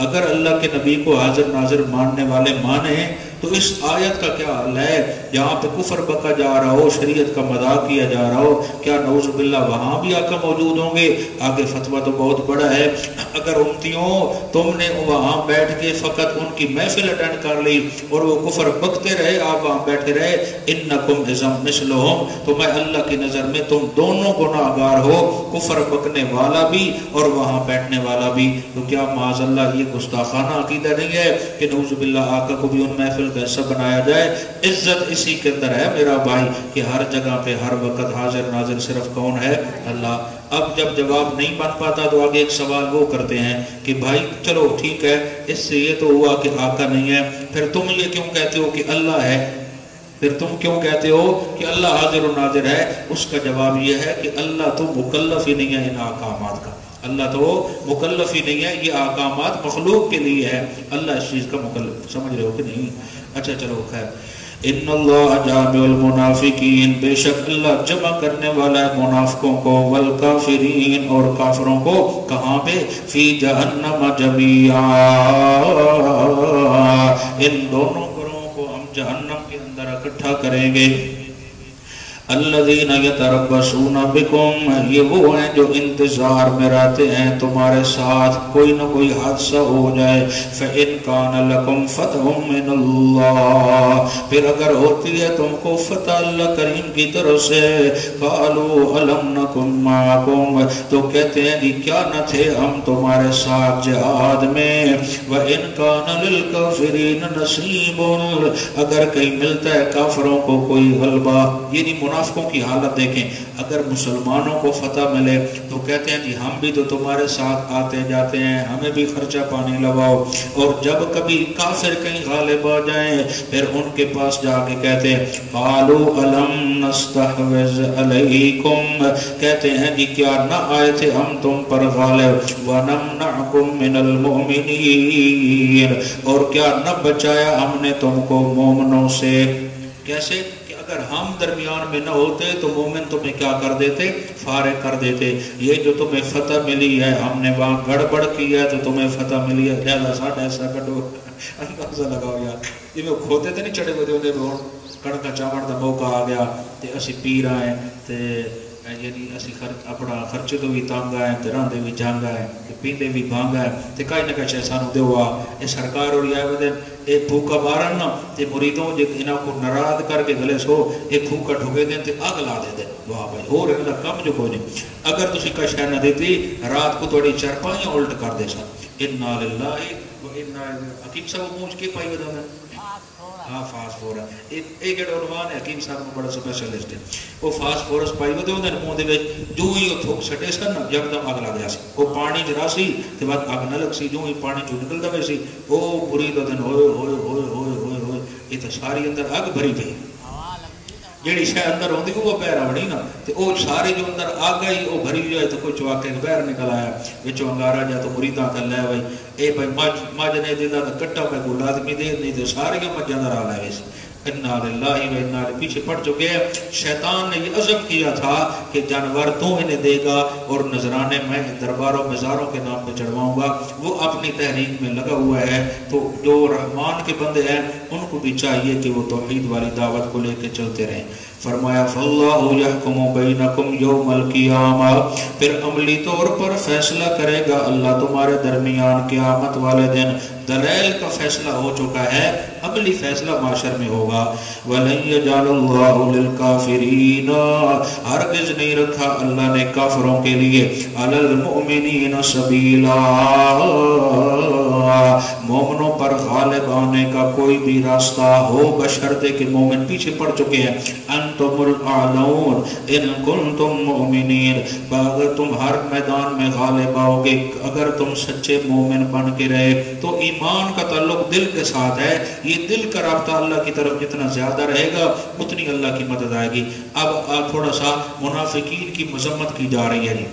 اگر اللہ کے نبی کو حاضر ناظر ماننے والے مانیں تو اس آیت کا کیا حال ہے؟ جہاں پہ کفر بکا جا رہا ہو، شریعت کا مذاق کیا جا رہا ہو، کیا نعوذ باللہ وہاں بھی آقا موجود ہوں گے؟ آگے فتویٰ تو بہت بڑا ہے. اگر امتیوں تم نے وہاں بیٹھ کے فقط ان کی محفل اٹینڈ کر لی اور وہ کفر بکتے رہے، آپ وہاں بیٹھے رہے، انکم اذا مثلہم، تو میں اللہ کی نظر میں تم دونوں گناہگار ہو، کفر بکنے والا بھی اور وہاں بیٹھنے والا بھی. تو کیا معاذ اللہ یہ گستاخانہ عقیدہ نہیں ہے کہ نعوذ باللہ آقا کو بھی ان محفل کا حصہ بنایا جائے؟ عزت اسی کے اندر ہے میرا بھائی کہ ہر جگہ پہ ہر وقت حاضر ناظر صرف کون ہے؟ اللہ. اب جب جواب نہیں بن پاتا تو آگے ایک سوال وہ کرتے ہیں کہ بھائی چلو ٹھیک ہے، اس سے یہ تو ہوا کہ آقا نہیں ہے، پھر تم یہ کیوں کہتے ہو کہ اللہ ہے؟ پھر تم کیوں کہتے ہو کہ اللہ حاضر و ناظر ہے؟ اس کا جواب یہ ہے کہ اللہ تو مکلف ہی نہیں ہے ان احکامات کا. اللہ تو مکلف ہی نہیں ہے، یہ احکامات مخلوق کے لیے ہے، اللہ اس چیز کا مکلف. سمجھ رہے ہو کہ نہیں؟ اچھا چلو خیر. ان اللہ جامع المنافقین، بے شک اللہ جمع کرنے والا ہے منافقوں کو، والکافرین اور کافروں کو. کہاں پہ؟ فی جہنم جمیعا، ان دونوں گروہوں کو ہم جہنم کے اندر اکٹھا کریں گے. الذین یتربصون بکم، یہ وہ ہیں جو انتظار میں رہتے ہیں تمہارے ساتھ کوئی نہ کوئی حادثہ ہو جائے. فإن کان لکم فتح من اللہ، پھر اگر ہوتی ہے تم کو فتح اللہ کریم کی طرف سے، قالوا الم نکن معکم، تو کہتے ہیں جی کیا نہ تھے ہم تمہارے ساتھ جہاد میں. وإن کان للکافرین نصیب، اگر کہیں ملتا ہے کافروں کو کوئی غلبہ. یہ منافقوں کی حالت دیکھیں، اگر مسلمانوں کو فتح ملے تو کہتے ہیں جی ہم بھی تو تمہارے ساتھ آتے جاتے ہیں، ہمیں بھی خرچہ پانی لگاؤ. اور جب کبھی کافر کہیں غالب آ جائیں پھر ان کے پاس جا کے کہتے ہیں قالوا الم نستحوذ علیکم، کہتے ہیں جی کیا نہ آئے تھے ہم تم پر غالب، ونمنعکم من المؤمنین، اور کیا نہ بچایا ہم نے تم کو مومنوں سے. کیسے؟ اگر ہم درمیان میں نہ ہوتے تو مومن تمہیں کیا کر دیتے؟ فارغ کر دیتے. یہ جو تمہیں فتح ملی ہے ہم نے وہاں گڑبڑ کی ہے تو تمہیں فتح ملی ہے، لہذا ساڑھا ایسا کٹو. اندازہ لگاؤ یار، یہ وہ کھوتے تھے نہیں چڑھے ہوئے تھے کڑکا چاوڑ کا موقع آ گیا تے اسی پی رہے ہیں تے یعنی اسی اپنا خرچے تو بھی تانگ آئے تے راندے بھی جانگ آئے تے پیندے بھی بھانگ آئے تے کئی نہ کئی سانو دیوا. یہ سرکار اور یہ آئے اے پھوکا بارن نا تے مریدوں جے انہاں کو ناراض کر کے گلے سو اے پھوکا ٹھوکے دیں تے اگ لا دے دیں. واہ بھائی ہو رہے دا کم جو کوئی نہیں. اگر تسی کا شے نہ دیتی رات کو تھوڑی چرپائیاں الٹ کر دے سا. انا للہ و انا حکیم صاحب پوچھ کے پائی ودا ہاں فاسفورس یہ جڑا عنوان ہے حکیم صاحب کو بڑا سپیشلسٹ ہے. وہ فاسفورس پائی ودے ہوندے منہ دے وچ جو ہی تھوک سٹے سن نا یکدم اگ لگ جا سی. وہ پانی جرا سی تے بعد اگ نہ لگ سی، جو ہی پانی چ نکلدا وے سی وہ پوری دن ہوئے ہوئے ہوئے ہوئے ہوئے ہوئے یہ تو ساری اندر اگ بھری پئی. جیڑی شاید اندر ہوندی وہ پیر بڑی نا تے او ساری جو اندر آ گئی او بھری جائے تو کوئی چوا کے باہر نکل آیا وچوں انگارا جا تو مریداں کر لے بھائی اے بھائی مجھ نے دیندا تے کٹا میں کو لازمی دے نہیں تے ساری مجھاں دا را لے سی انا للہ و انا الیہ پیچھے پڑ چکے ہیں شیطان نے یہ عزم کیا تھا کہ جانور تو انہیں دے گا اور نذرانے میں درباروں مزاروں کے نام پہ چڑھواؤں گا وہ اپنی تحریک میں لگا ہوا ہے تو جو رحمان کے بندے ہیں ان کو بھی چاہیے کہ وہ توحید والی دعوت کو لے کے چلتے رہیں فرمایا فاللہ یحکم بینکم یوم القیامہ پھر عملی طور پر فیصلہ کرے گا اللہ تمہارے درمیان قیامت والے دن دلیل کا فیصلہ ہو چکا ہے عملی فیصلہ معاشر میں ہوگا وَلَن يَجْعَلَ اللَّهُ لِلْكَافِرِينَ ہرگز نہیں رکھا اللہ نے کافروں کے لیے عَلَى الْمُؤْمِنِينَ سَبِيلًا مومنوں پر غالب آنے کا کوئی بھی راستہ ہو بشرطے کہ مومن پیچھے پڑ چکے ہیں انتم الاعلون ان کنتم مؤمنین اگر تم ہر میدان میں غالب آؤ گے اگر تم سچے مومن بن کے رہے تو ایمان کا تعلق دل کے ساتھ ہے یہ دل کا رابطہ اللہ کی طرف جتنا زیادہ رہے گا اتنی اللہ کی مدد آئے گی اب تھوڑا سا منافقین کی مذمت کی جا رہی ہے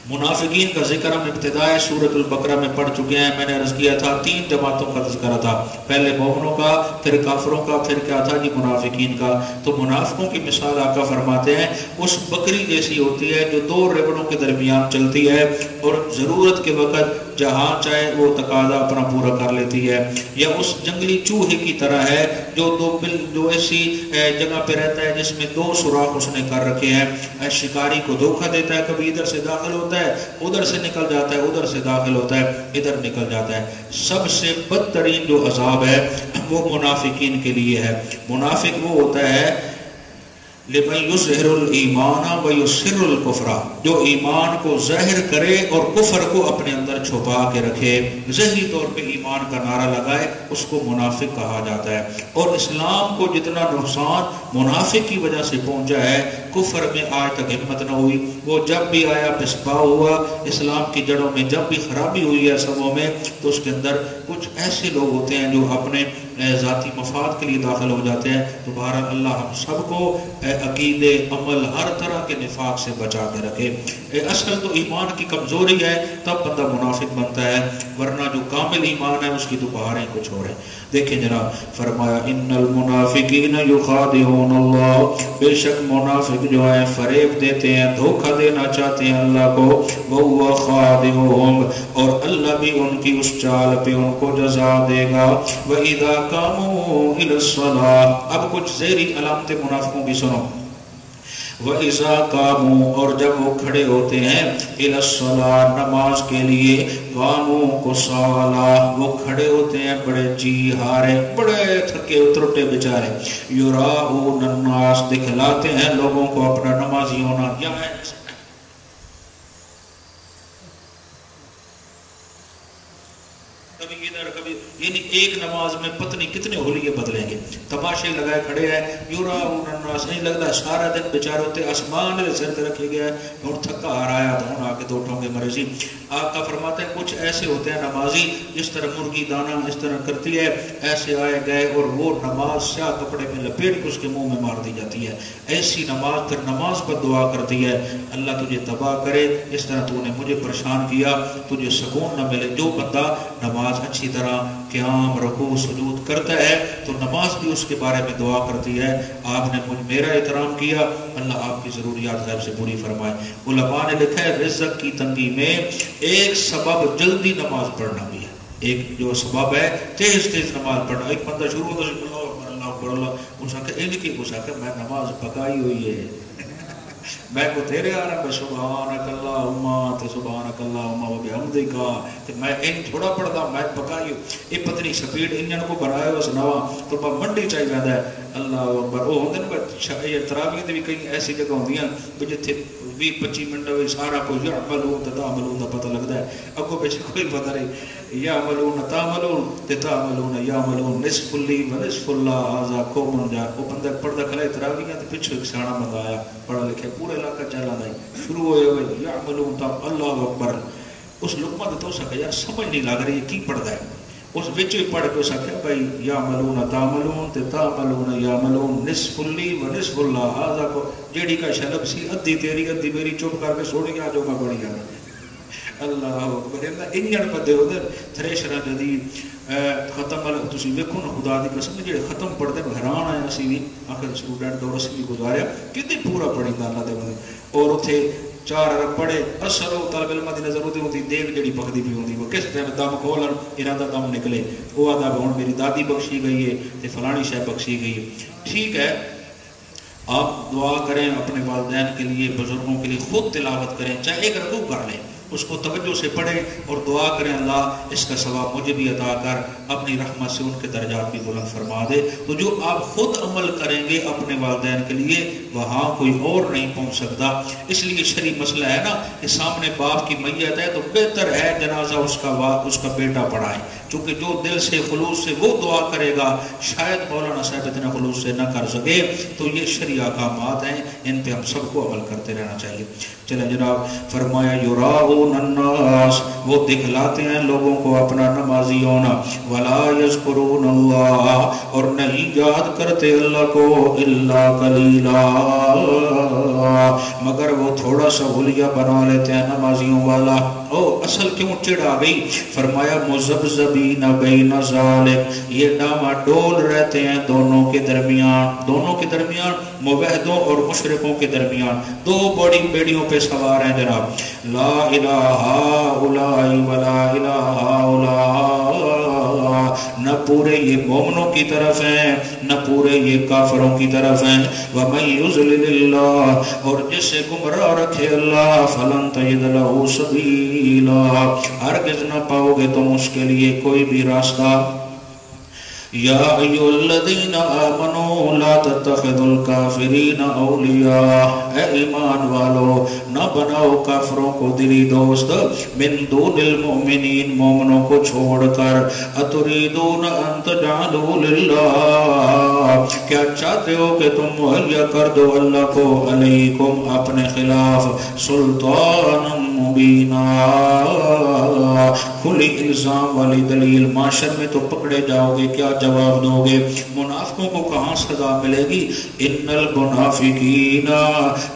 منافقین کا ذکر ہم ابتدائے سورۃ البقرہ میں پڑھ چکے ہیں میں نے عرض کیا تھا 3 جماعتوں کا تذکرہ تھا پہلے مومنوں کا پھر کافروں کا پھر کیا تھا جی منافقین کا تو منافقوں کی مثال آقا فرماتے ہیں اس بکری جیسی ہوتی ہے جو 2 ریوڑوں کے درمیان چلتی ہے اور ضرورت کے وقت جہاں چاہے وہ تقاضا اپنا پورا کر لیتی ہے یا اس جنگلی چوہے کی طرح ہے جو ایسی جگہ پہ رہتا ہے جس میں 2 سوراخ اس نے کر رکھے ہیں شکاری کو دھوکہ دیتا ہے کبھی ادھر سے داخل ہوتا ہے ادھر سے نکل جاتا ہے ادھر سے داخل ہوتا ہے ادھر نکل جاتا ہے سب سے بدترین جو عذاب ہے وہ منافقین کے لیے ہے منافق وہ ہوتا ہے لمن یظہر الایمان و یسر الکفر جو ایمان کو ظاہر کرے اور کفر کو اپنے اندر چھپا کے رکھے ظاہری طور پہ ایمان کا نعرہ لگائے اس کو منافق کہا جاتا ہے اور اسلام کو جتنا نقصان منافق کی وجہ سے پہنچا ہے کفر میں آج تک ہمت نہ ہوئی وہ جب بھی آیا پسپا ہوا اسلام کی جڑوں میں جب بھی خرابی ہوئی ہے سبوں میں تو اس کے اندر کچھ ایسے لوگ ہوتے ہیں جو اپنے ذاتی مفاد کے لیے داخل ہو جاتے ہیں تو بہرحال اللہ ہم سب کو عقیدے عمل ہر طرح کے نفاق سے بچا کے رکھے اصل تو ایمان کی کمزوری ہے تب بندہ منافق بنتا ہے ورنہ جو کامل ایمان ہے اس کی تو بہاریں کچھ اور ہیں دیکھیں جناب فرمایا ان المنافقین یخادعون اللہ بے شک منافق جو ہیں فریب دیتے ہیں دھوکہ دینا چاہتے ہیں اللہ کو وَهُوَ خَادِعُهُمْ اور اللہ بھی ان کی اس چال پہ ان کو جزا دے گا وَإِذَا قَامُوا إِلَى الصَّلَاةِ اب کچھ ذیلی علامت منافقوں کی سنو وَإِذَا قَامُوا اور جب وہ کھڑے ہوتے ہیں إِلَى الصَّلَاةِ نماز کے لیے قَامُوا كُسَالَىٰ وہ کھڑے ہوتے ہیں بڑے جی ہارے بڑے تھکے اترٹے بیچارے يُرَاءُونَ النَّاسَ دکھلاتے ہیں لوگوں کو اپنا نمازی ہونا یا ہے کبھی ادھر کبھی یعنی ایک نماز میں پتہ نہیں کتنے ہولیے بدلیں گے تماشے لگائے کھڑے ہیں یراؤن الناس نہیں لگتا سارا دن بیچارے ہوتے آسمان کے سر پہ رکھے گیا ہے اور تھکا ہرایا تو ہوں آ کے 2 ٹھونگے مرضی آقا فرماتے ہیں کچھ ایسے ہوتے ہیں نمازی جس طرح مرغی دانہ اس طرح کرتی ہے ایسے آئے گئے اور وہ نماز سیاہ کپڑے میں لپیٹ کے اس کے منہ میں مار دی جاتی ہے ایسی نماز پھر نماز پر دعا کرتی ہے اللہ تجھے تباہ کرے اس طرح تو نے مجھے پریشان کیا تجھے سکون نہ ملے جو بندہ نماز اچھی طرح قیام رکوع سجود کرتا ہے تو نماز بھی اس کے بارے میں دعا کرتی ہے آپ نے میرا احترام کیا اللہ آپ کی ضروریات غیب سے پوری فرمائے علماء نے لکھا ہے رزق کی تنگی میں ایک سبب جلدی نماز پڑھنا بھی ہے ایک جو سبب ہے تیز نماز پڑھنا ایک بندہ شروع ہوتا ہے اللہ اکبر اللہ اس کا ان کی گسا کہ میں نماز پکائی ہوئی ہے میں کو تیرے آ رہا ہے سبحانک اللہم تے سبحانک اللہم و بحمدک تے میں ان تھوڑا پڑھدا میں پکائی یہ پتنی سپیڈ انجن کو بنایا اس نوا تو منڈی چاہیے ویندا ہے اللہ اکبر وہ ہوندے نا یہ تراویح تے بھی کئی ایسی جگہ ہوندیاں جتھے 20-25 منٹ ہوئے سارا کوئی یعملون تعملون دا پتہ لگتا ہے اگوں پیچھے کوئی پتہ نہیں یعملون تعملون یعملون نصف اللی و نصف اللہ ھذا قوم جا وہ بندہ پڑھدا کھلا تراویح تے پیچھے ایک سیاںا بندہ آیا پڑھا لکھے پورے علاقہ چلا نہیں شروع ہوئے یعملون اللہ اکبر اس لقمہ تے تو سکے یار سمجھ نہیں لگ رہی کی پڑھدا ہے اس وچ پڑھ کے اس آخیا بھائی یا ملون تاملون تے تاملون یا ملون نصف لی و نصف اللہ ہذا کو جیڑی کا شلب سی ادھی تیری ادھی میری چپ کر کے سوڑ گیا جو میں بڑی جانا اللہ اکبر انجن پدے ادھر تھریشرا جدید ختم والا تسی ویکھو نا خدا دی قسم جڑے ختم پڑھتے حیران آئے اسی بھی آخر اسٹوڈنٹ دور اسی بھی گزاریا کتنی پورا پڑھی دا اللہ دے بندے اور اتھے 4 عرب پڑھے اثر و طالب علم دی نظر ہوتی ہوتی دیکھ جڑی پکدی پی ہوندی وہ کس ٹائم دم کھولن ارادہ دم نکلے وہ آدھا ہن میری دادی بخشی گئی ہے تے فلانی شے بخشی گئی ہے ٹھیک ہے آپ دعا کریں اپنے والدین کے لیے بزرگوں کے لیے خود تلاوت کریں چاہے ایک رکوع کر لیں اس کو توجہ سے پڑھیں اور دعا کریں اللہ اس کا ثواب مجھے بھی عطا کر اپنی رحمت سے ان کے درجات بھی بلند فرما دے تو جو آپ خود عمل کریں گے اپنے والدین کے لیے وہاں کوئی اور نہیں پہنچ سکتا اس لیے شرعی مسئلہ ہے نا کہ سامنے باپ کی میت ہے تو بہتر ہے جنازہ اس کا بیٹا پڑھائے چونکہ جو دل سے خلوص سے وہ دعا کرے گا شاید مولانا صاحب اتنا خلوص سے نہ کر سکے تو یہ شرعی احکامات ہیں ان پہ ہم سب کو عمل کرتے رہنا چاہیے چلیں جناب فرمایا یراؤن الناس وہ دکھلاتے ہیں لوگوں کو اپنا نمازی ہونا ولا یذکرون اللہ اور نہیں یاد کرتے اللہ کو الا قلیلا مگر وہ تھوڑا سا حلیہ بنا لیتے ہیں نمازیوں والا اصل کیوں چڑھا گئی فرمایا مذبذبین بین ذالک یہ ڈاما ڈول رہتے ہیں دونوں کے درمیان موحدوں اور مشرکوں کے درمیان دو بڑی بیڑیوں پہ سوار ہیں جناب لا الہ الا ولا الہ الا نہ پورے یہ مومنوں کی طرف ہیں نہ پورے یہ کافروں کی طرف ہیں ومن یضلل اللہ اور جسے گمراہ رکھے اللہ فلن تجد لہ سبیلا ہرگز نہ پاؤ گے تم اس کے لیے کوئی بھی راستہ یا ایھا الذین آمنوا لا تتخذوا الکافرین اولیاء اے ایمان والو نہ بناؤ کافروں کو دلی دوست من دون المؤمنین مومنوں کو چھوڑ کر اتریدون ان تجعلوا للہ کیا چاہتے ہو کہ تم مہیا کر دو اللہ کو علیکم اپنے خلاف سلطان مبینہ کھلی الزام والی دلیل معاشر میں تو پکڑے جاؤ گے کیا جواب دو گے منافقوں کو کہاں سزا ملے گی ان المنافقین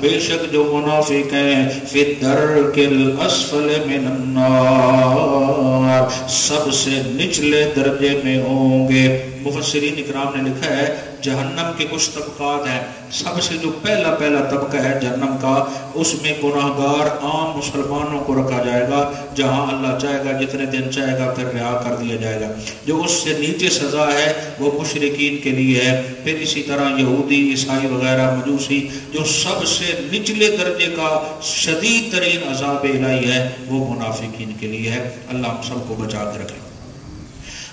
بے شک جو منافق ہیں فی الدرک الاسفل من النار سب سے نچلے درجے میں ہوں گے مفسرین اکرام نے لکھا ہے جہنم کے کچھ طبقات ہیں سب سے جو پہلا طبقہ ہے جہنم کا اس میں گناہگار عام مسلمانوں کو رکھا جائے گا جہاں اللہ چاہے گا جتنے دن چاہے گا پھر رہا کر دیا جائے گا جو اس سے نیچے سزا ہے وہ مشرکین کے لیے ہے پھر اسی طرح یہودی عیسائی وغیرہ مجوسی جو سب سے نچلے درجے کا شدید ترین عذاب الہی ہے وہ منافقین کے لیے ہے اللہ ہم سب کو بچا کے رکھے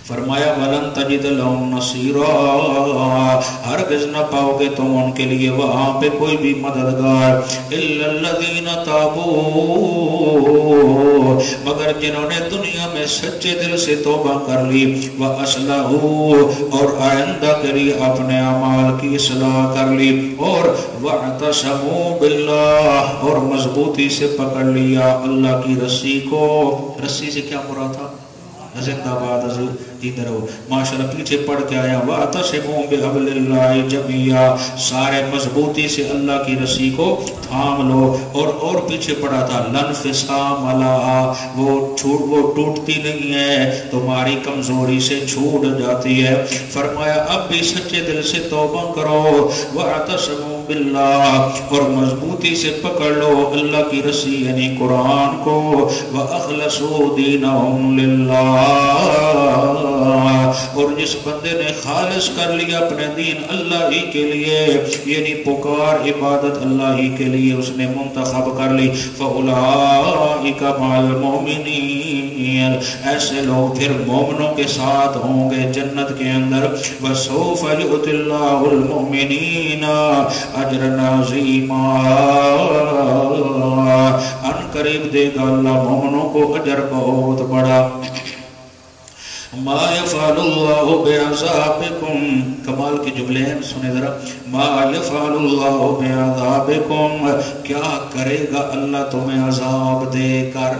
فرمایا وَلَن تَجِدَ لَهُمْ نَصِيرًا ہرگز نہ پاؤ گے تم ان کے لیے وہاں پہ کوئی بھی مددگار إِلَّا الَّذِينَ تَابُوا مگر جنہوں نے دنیا میں سچے دل سے توبہ کر لی وَأَصْلَحُوا اور آئندہ کے لیے اپنے اعمال کی اصلاح کر لی اور وَاعْتَصَمُوا بِاللَّهِ اور مضبوطی سے پکڑ لیا اللہ کی رسی کو رسی سے کیا مراد تھا زندہ باد ادھر ہو ماشاءاللہ پیچھے پڑھ کے آیا وَاعْتَصِمُوا بِحَبْلِ اللَّهِ جَمِيعًا سارے مضبوطی سے اللہ کی رسی کو تھام لو اور پیچھے پڑھا تھا لَنْفِصَامَ لَهَا وہ ٹوٹتی نہیں ہے تمہاری کمزوری سے چھوٹ جاتی ہے فرمایا اب بھی سچے دل سے توبہ کرو وَاعْتَصِمُوا بِاللَّهِ اور مضبوطی سے پکڑ لو اللہ کی رسی یعنی قرآن کو وَأَخْلَصُوا دِينَهُمْ لِلَّهِ اور جس بندے نے خالص کر لیا اپنے دین اللہ ہی کے لیے یعنی پکار عبادت اللہ ہی کے لیے اس نے منتخب کر لی فَأُولَئِكَ مَعَ الْمُؤْمِنِينَ ایسے لوگ پھر مومنوں کے ساتھ ہوں گے جنت کے اندر وَسَوْفَ يُؤْتِ اللَّهُ الْمُؤْمِنِينَ أَجْرًا عَظِيمًا ان قریب دے گا اللہ مومنوں کو اجر بہت بڑا ما يفعل الله بعذابكم کمال کے جملے ہیں سنیں ذرا ما يفعل الله بعذابكم کیا کرے گا اللہ تمہیں عذاب دے کر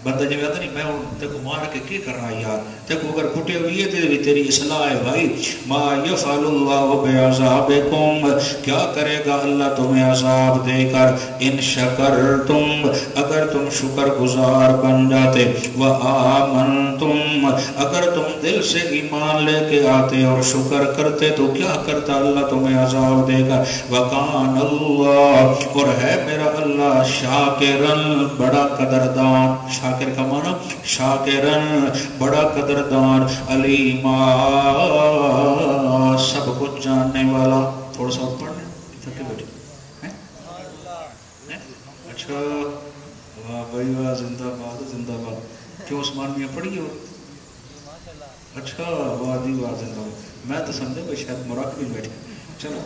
بندہ جی آتا نہیں میں تے کو مار کے کی کرنا یار تے کو اگر کھٹے ہوئی تے بھی تیری اصلاح ہے بھائی ما یفعل اللہ بعذابکم کیا کرے گا اللہ تمہیں عذاب دے کر ان شکرتم اگر تم شکر گزار بن جاتے وآمنتم اگر تم دل سے ایمان لے کے آتے اور شکر کرتے تو کیا کرتا اللہ تمہیں عذاب دے گا وکان اللہ اور ہے میرا اللہ شاکرن بڑا قدردان شاکر کا معنی شاکرن بڑا قدردان علیما سب کچھ جاننے والا تھوڑا سا پڑھنے تھکے بیٹھے اچھا واہ بھائی واہ زندہ باد کیوں عثمان میاں پڑھی ہو اچھا واہ دی واہ زندہ باد میں تو سمجھے بھائی شاید مراقب بھی بیٹھے چلو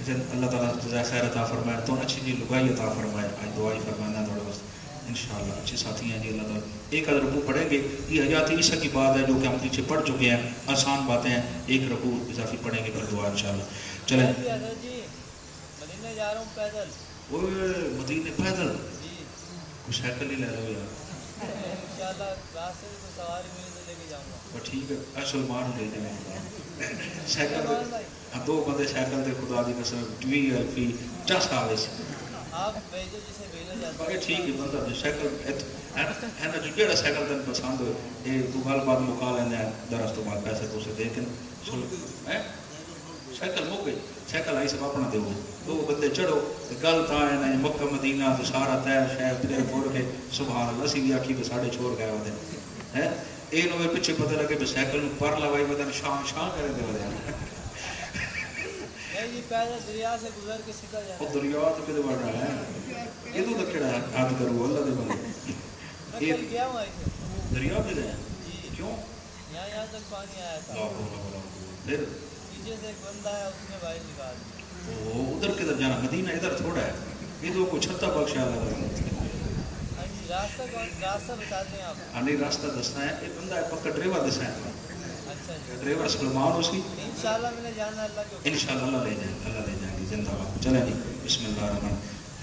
اللہ تعالیٰ جزائے خیر عطا فرمائے تو اچھی جی لگائی عطا فرمائے آج دعائی فرمانا تھوڑا بس انشاءاللہ اچھے ساتھی ہیں جی اللہ تعالیٰ ایک آدھ رکوع پڑھیں گے یہ حیات عیسیٰ کی بات ہے جو کہ ہم پیچھے پڑھ چکے ہیں آسان باتیں ہیں ایک رکوع اضافی پڑھیں گے پھر دعا انشاءاللہ چلیں
مدینے جا رہا ہوں پیدل
اوہ مدینے پیدل کچھ سائیکل ہی لے لو یار
انشاءاللہ راستے سے کوئی سواری ملی تو لے کے جاؤں گا
ٹھیک ہے اصل مان لے دیں سائیکل دو بندے سائیکل دے خدا دی قسم ٹوی ہے فی چس آوے سے
آپ بھیجو جسے بھیجا جاتا
ہے ٹھیک ہے بندہ سائیکل ہے نا جڑا سائیکل تن پسند ہوئے یہ تو گل بات مکا لینا ہے درس تو بعد پیسے تو اسے دے کے سائیکل مک گئی سائیکل آئی سب اپنا دے دو بندے چڑھو گل تا ہے نا مکہ مدینہ تو سارا تیر شہر پھر پھوڑ کے سبحان اللہ سی بھی آکھی تو ساڑھے چھوڑ گئے ہوتے ہیں یہ نوے پیچھے پتہ لگے بھی سائیکل پر لوائی بدن شان شان کرے دے بدن
نہیں جی پیدل دریا سے گزر کے سیدھا جانا
وہ دریا تو کدھر بڑھ رہا ہے یہ تو دکڑا ہے ہاتھ کرو اللہ دے بندے
میں کل گیا ہوں ایسے
دریا بھی دے کیوں
یہاں تک پانی آیا تھا
پھر
پیچھے سے ایک بندہ ہے اس نے بھائی نکال
وہ ادھر کدھر جانا مدینہ ادھر تھوڑا ہے یہ تو کوئی چھتا بخش اللہ کرنا
راستہ بتاتے ہیں آپ
نہیں راستہ دسنا ہے یہ بندہ ہے پکا ڈرائیور دسنا ہے
اچھا
ڈرائیور سلمان اسی
انشاءاللہ میں نے جانا اللہ کے
انشاءاللہ اللہ لے جائیں گے زندہ باد چلیں جی بسم اللہ الرحمن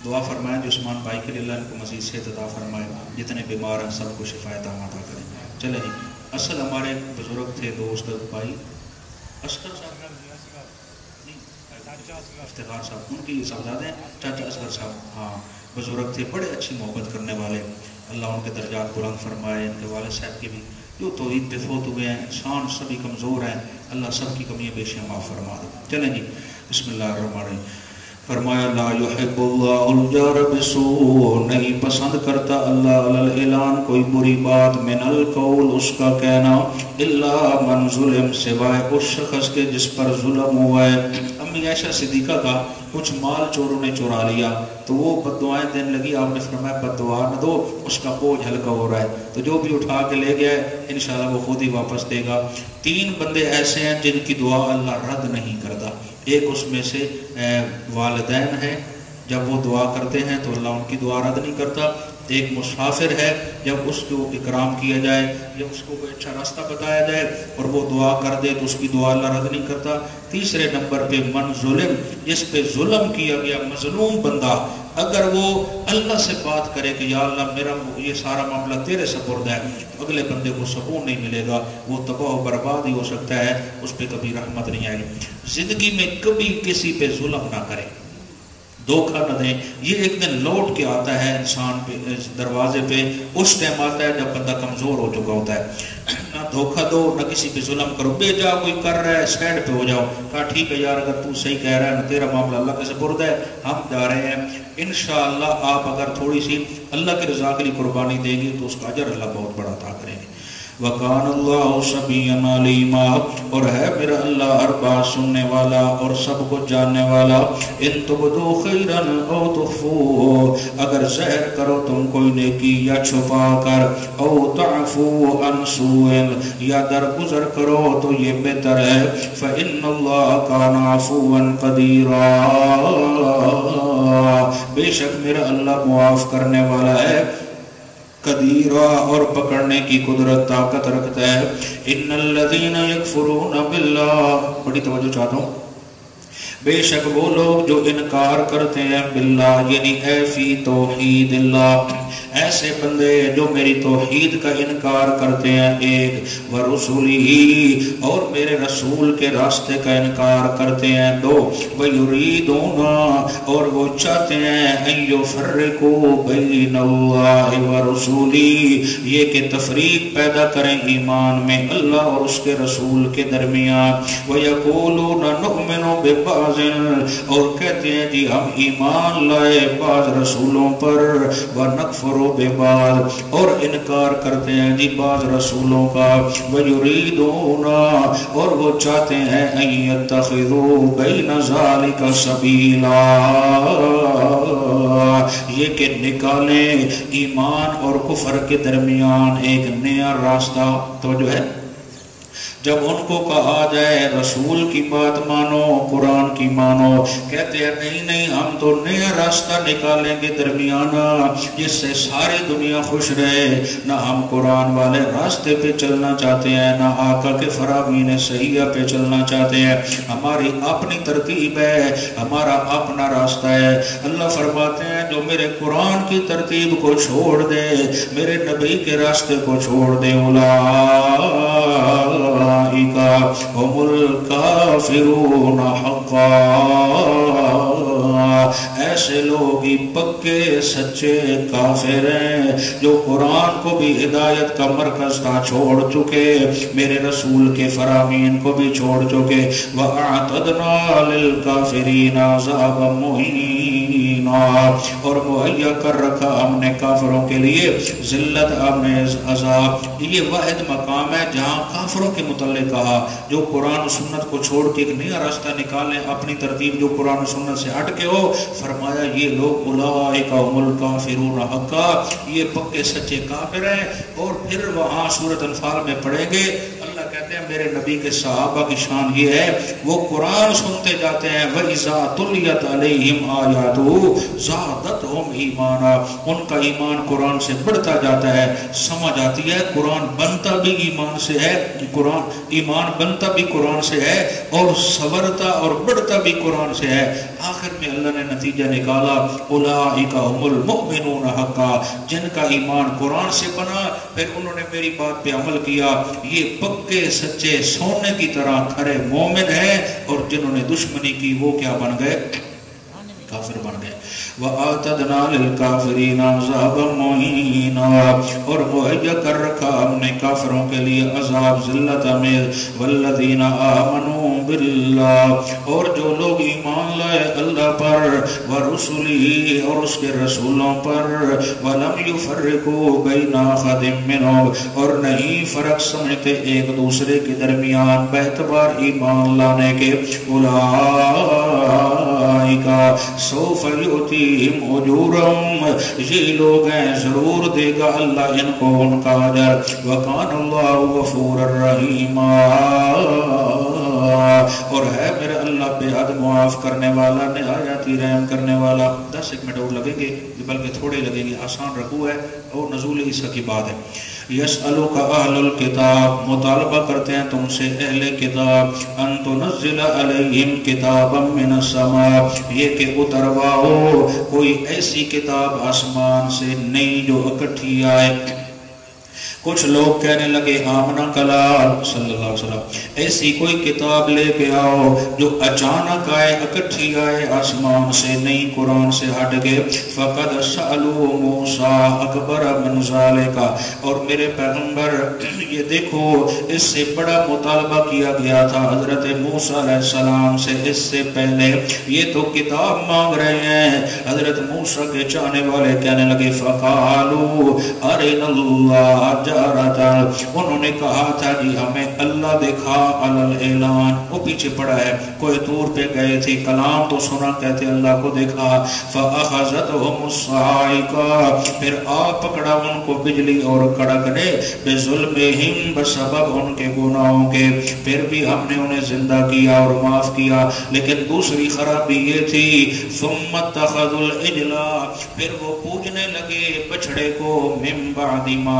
دعا فرمائیں جو عثمان بھائی کے لیے اللہ ان کو مزید صحت عطا فرمائے جتنے بیمار ہیں سب کو شفایت عطا کریں چلیں جی اصل ہمارے بزرگ تھے دوست بھائی اصغر صاحب افتخار صاحب ان کی صاحبزادے ہیں چاچا اصغر صاحب ہاں بزرگ تھے بڑے اچھی محبت کرنے والے اللہ ان کے درجات بلند فرمائے ان کے والد صاحب کے بھی جو توحید پہ فوت ہوئے ہیں انسان سبھی کمزور ہیں اللہ سب کی کمیاں بیشیاں معاف فرما دے چلیں جی بسم اللہ الرحمن الرحیم فرمایا لا یحب اللہ الجار بسوء نہیں پسند کرتا اللہ اعلان کوئی بری بات من القول اس کا کہنا الا من ظلم سوائے اس شخص کے جس پر ظلم ہوا ہے امی عائشہ صدیقہ کا کچھ مال چوروں نے چورا لیا تو وہ بد دعائیں دینے لگی آپ نے فرمایا بد دعا نہ دو اس کا بوجھ ہلکا ہو رہا ہے تو جو بھی اٹھا کے لے گیا ہے انشاءاللہ وہ خود ہی واپس دے گا 3 بندے ایسے ہیں جن کی دعا اللہ رد نہیں کرتا ایک اس میں سے والدین ہے جب وہ دعا کرتے ہیں تو اللہ ان کی دعا رد نہیں کرتا ایک مسافر ہے جب اس کو اکرام کیا جائے یا اس کو کوئی اچھا راستہ بتایا جائے اور وہ دعا کر دے تو اس کی دعا اللہ رد نہیں کرتا تیسرے نمبر پہ من ظلم جس پہ ظلم کیا گیا مظلوم بندہ اگر وہ اللہ سے بات کرے کہ یا اللہ میرا یہ سارا معاملہ تیرے سپرد ہے تو اگلے بندے کو سکون نہیں ملے گا وہ تباہ و برباد ہی ہو سکتا ہے اس پہ کبھی رحمت نہیں آئے گی زندگی میں کبھی کسی پہ ظلم نہ کرے دھوکہ نہ دیں یہ ایک دن لوٹ کے آتا ہے انسان پہ دروازے پہ اس ٹائم آتا ہے جب بندہ کمزور ہو چکا ہوتا ہے نہ دھوکہ دو نہ کسی پہ ظلم کرو بے جا کوئی کر رہا ہے سائڈ پہ ہو جاؤ کہا ٹھیک ہے یار اگر تو صحیح کہہ رہا ہے تیرا معاملہ اللہ کے سپرد ہے ہم جا رہے ہیں انشاءاللہ آپ اگر تھوڑی سی اللہ کے رضا کے لیے قربانی دیں گے تو اس کا اجر اللہ بہت بڑا عطا کریں گے وَقَانَ اللَّهُ سَمِيعًا عَلِيمًا اور ہے میرا اللہ ہر بات سننے والا اور سب کو جاننے والا ان تبدو خیرا او تخفو اگر ظاہر کرو تم کوئی نیکی یا چھپا کر او تعفو عن سوء یا درگزر کرو تو یہ بہتر ہے فَإِنَّ اللَّهَ كَانَ عَفُوًّا قَدِيرًا بے شک میرا اللہ معاف کرنے والا ہے قدیرہ اور پکڑنے کی قدرت طاقت رکھتا ہے ان الذین یکفرون باللہ بڑی توجہ چاہتا ہوں بے شک وہ لوگ جو انکار کرتے ہیں باللہ یعنی اے فی توحید اللہ، ایسے بندے جو میری توحید کا انکار کرتے ہیں ایک، ورسولی اور میرے رسول کے راستے کا انکار کرتے ہیں دو، ویریدون اور وہ چاہتے ہیں ان یفرقوا بین اللہ ورسولی، یہ کہ تفریق پیدا کریں ایمان میں اللہ اور اس کے رسول کے درمیان، ویقولون نؤمن ببعض اور کہتے ہیں جی ہم ایمان لائے بعض رسولوں پر، ونکفر ببعض اور انکار کرتے ہیں جی بعض رسولوں کا، ویریدون اور وہ چاہتے ہیں ان یتخذوا بین ذالک سبیلا، یہ کہ نکالیں ایمان اور کفر کے درمیان ایک نیا راستہ۔ تو جو ہے جب ان کو کہا جائے رسول کی بات مانو قرآن کی مانو، کہتے ہیں نہیں نہیں ہم تو نیا راستہ نکالیں گے درمیانہ جس سے ساری دنیا خوش رہے، نہ ہم قرآن والے راستے پہ چلنا چاہتے ہیں نہ آقا کے فرامین صحیحہ پہ چلنا چاہتے ہیں، ہماری اپنی ترتیب ہے، ہمارا اپنا راستہ ہے۔ اللہ فرماتے ہیں جو میرے قرآن کی ترتیب کو چھوڑ دے، میرے نبی کے راستے کو چھوڑ دے، هم الکافرون حقا، ایسے لوگ ہی پکے سچے کافر ہیں جو قرآن کو بھی ہدایت کا مرکز تھا چھوڑ چکے، میرے رسول کے فرامین کو بھی چھوڑ چکے، وَأَعْتَدْنَا لِلْكَافِرِينَ عَذَابًا مُهِينًا اور مہیا کر رکھا ہم نے کافروں کے لیے ذلت آمیز عذاب۔ یہ واحد مقام ہے جہاں کافروں کے متعلق کہا جو قرآن و سنت کو چھوڑ کے ایک نیا راستہ نکالیں اپنی ترتیب جو قرآن و سنت سے ہٹ کے ہو، فرمایا یہ لوگ اولئک هم الکافرون حقا، یہ پکے سچے کافر ہیں۔ اور پھر وہاں سورۃ انفال میں پڑھیں گے اللہ کہتے ہیں میرے نبی کے صحابہ کی شان یہ ہے وہ قرآن سنتے جاتے ہیں، وَإِذَا تُلِيَتْ عَلَيْهِمْ آيَاتُهُ زَادَتْهُمْ ایمانا، ان کا ایمان قرآن سے بڑھتا جاتا ہے، سمجھ آتی ہے قرآن بنتا بھی ایمان سے ہے، قرآن ایمان بنتا بھی قرآن سے ہے اور سورتا اور بڑھتا بھی قرآن سے ہے۔ آخر میں اللہ نے نتیجہ نکالا اولئک هم المؤمنون حقا، جن کا ایمان قرآن سے بنا پھر انہوں نے میری بات پہ عمل کیا، یہ پکے سچے سونے کی طرح کھرے مومن ہیں، اور جنہوں نے دشمنی کی وہ کیا بن گئے؟ کافر بن گئے۔ وَآتَدْنَا لِلْكَافِرِينَ عَذَابًا مُهِينًا اور مہیا کر رکھا ہم نے کافروں کے لیے عذاب ذلت آمیز۔ وَالَّذِينَ آمَنُوا بِاللَّهِ اور جو لوگ ایمان لائے اللہ پر، وَرُسُلِهِ اور اس کے رسولوں پر، وَلَمْ يُفَرِّقُوا بَيْنَ أَحَدٍ مِّنْهُمْ اور نہیں فرق سمجھتے ایک دوسرے کے درمیان باعتبار ایمان لانے کے، سوف یؤتیہم اجورہم یہ لوگ ہیں ضرور دے گا اللہ ان کو ان کا اجر، وکان اللہ غفورا رحیما اور ہے میرا اللہ بے حد معاف کرنے والا نہایت ہی رحم کرنے والا۔ 10 منٹ اور لگیں گے بلکہ تھوڑے لگیں گے، آسان رکوع ہے اور نزول عیسیٰ کی بات ہے۔ یسألک اہل الکتاب مطالبہ کرتے ہیں تم سے اہل کتاب، ان تنزل علیہم کتابا من السماء یہ کہ اترواؤ کوئی ایسی کتاب آسمان سے نئی جو اکٹھی آئے۔ کچھ لوگ کہنے لگے آمنا کلام صلی اللہ علیہ وسلم ایسی کوئی کتاب لے کے آؤ جو اچانک آئے اکٹھی آئے آسمان سے نہیں قرآن سے ہٹ گئے۔ فقد سألوا موسیٰ اکبر من ذالک اور میرے پیغمبر یہ دیکھو اس سے بڑا مطالبہ کیا گیا تھا حضرت موسیٰ علیہ السلام سے اس سے پہلے، یہ تو کتاب مانگ رہے ہیں۔ حضرت موسیٰ کے چاہنے والے کہنے لگے فقالوا ارنا اللہ انہوں نے کہا تھا جی ہمیں اللہ دکھا اعلان، وہ پیچھے پڑا ہے کوئی دور پہ گئے تھے کلام تو سنا کہتے اللہ کو دیکھا۔ فاخذتهم الصاعقہ پھر آ پکڑا ان کو بجلی اور کڑک نے، بظلمہم بسبب ان کے گناہوں کے، پھر بھی ہم نے انہیں زندہ کیا اور معاف کیا، لیکن دوسری خرابی یہ تھی ثم اتخذوا العجل پھر وہ پوجنے لگے بچڑے کو، من بعد ما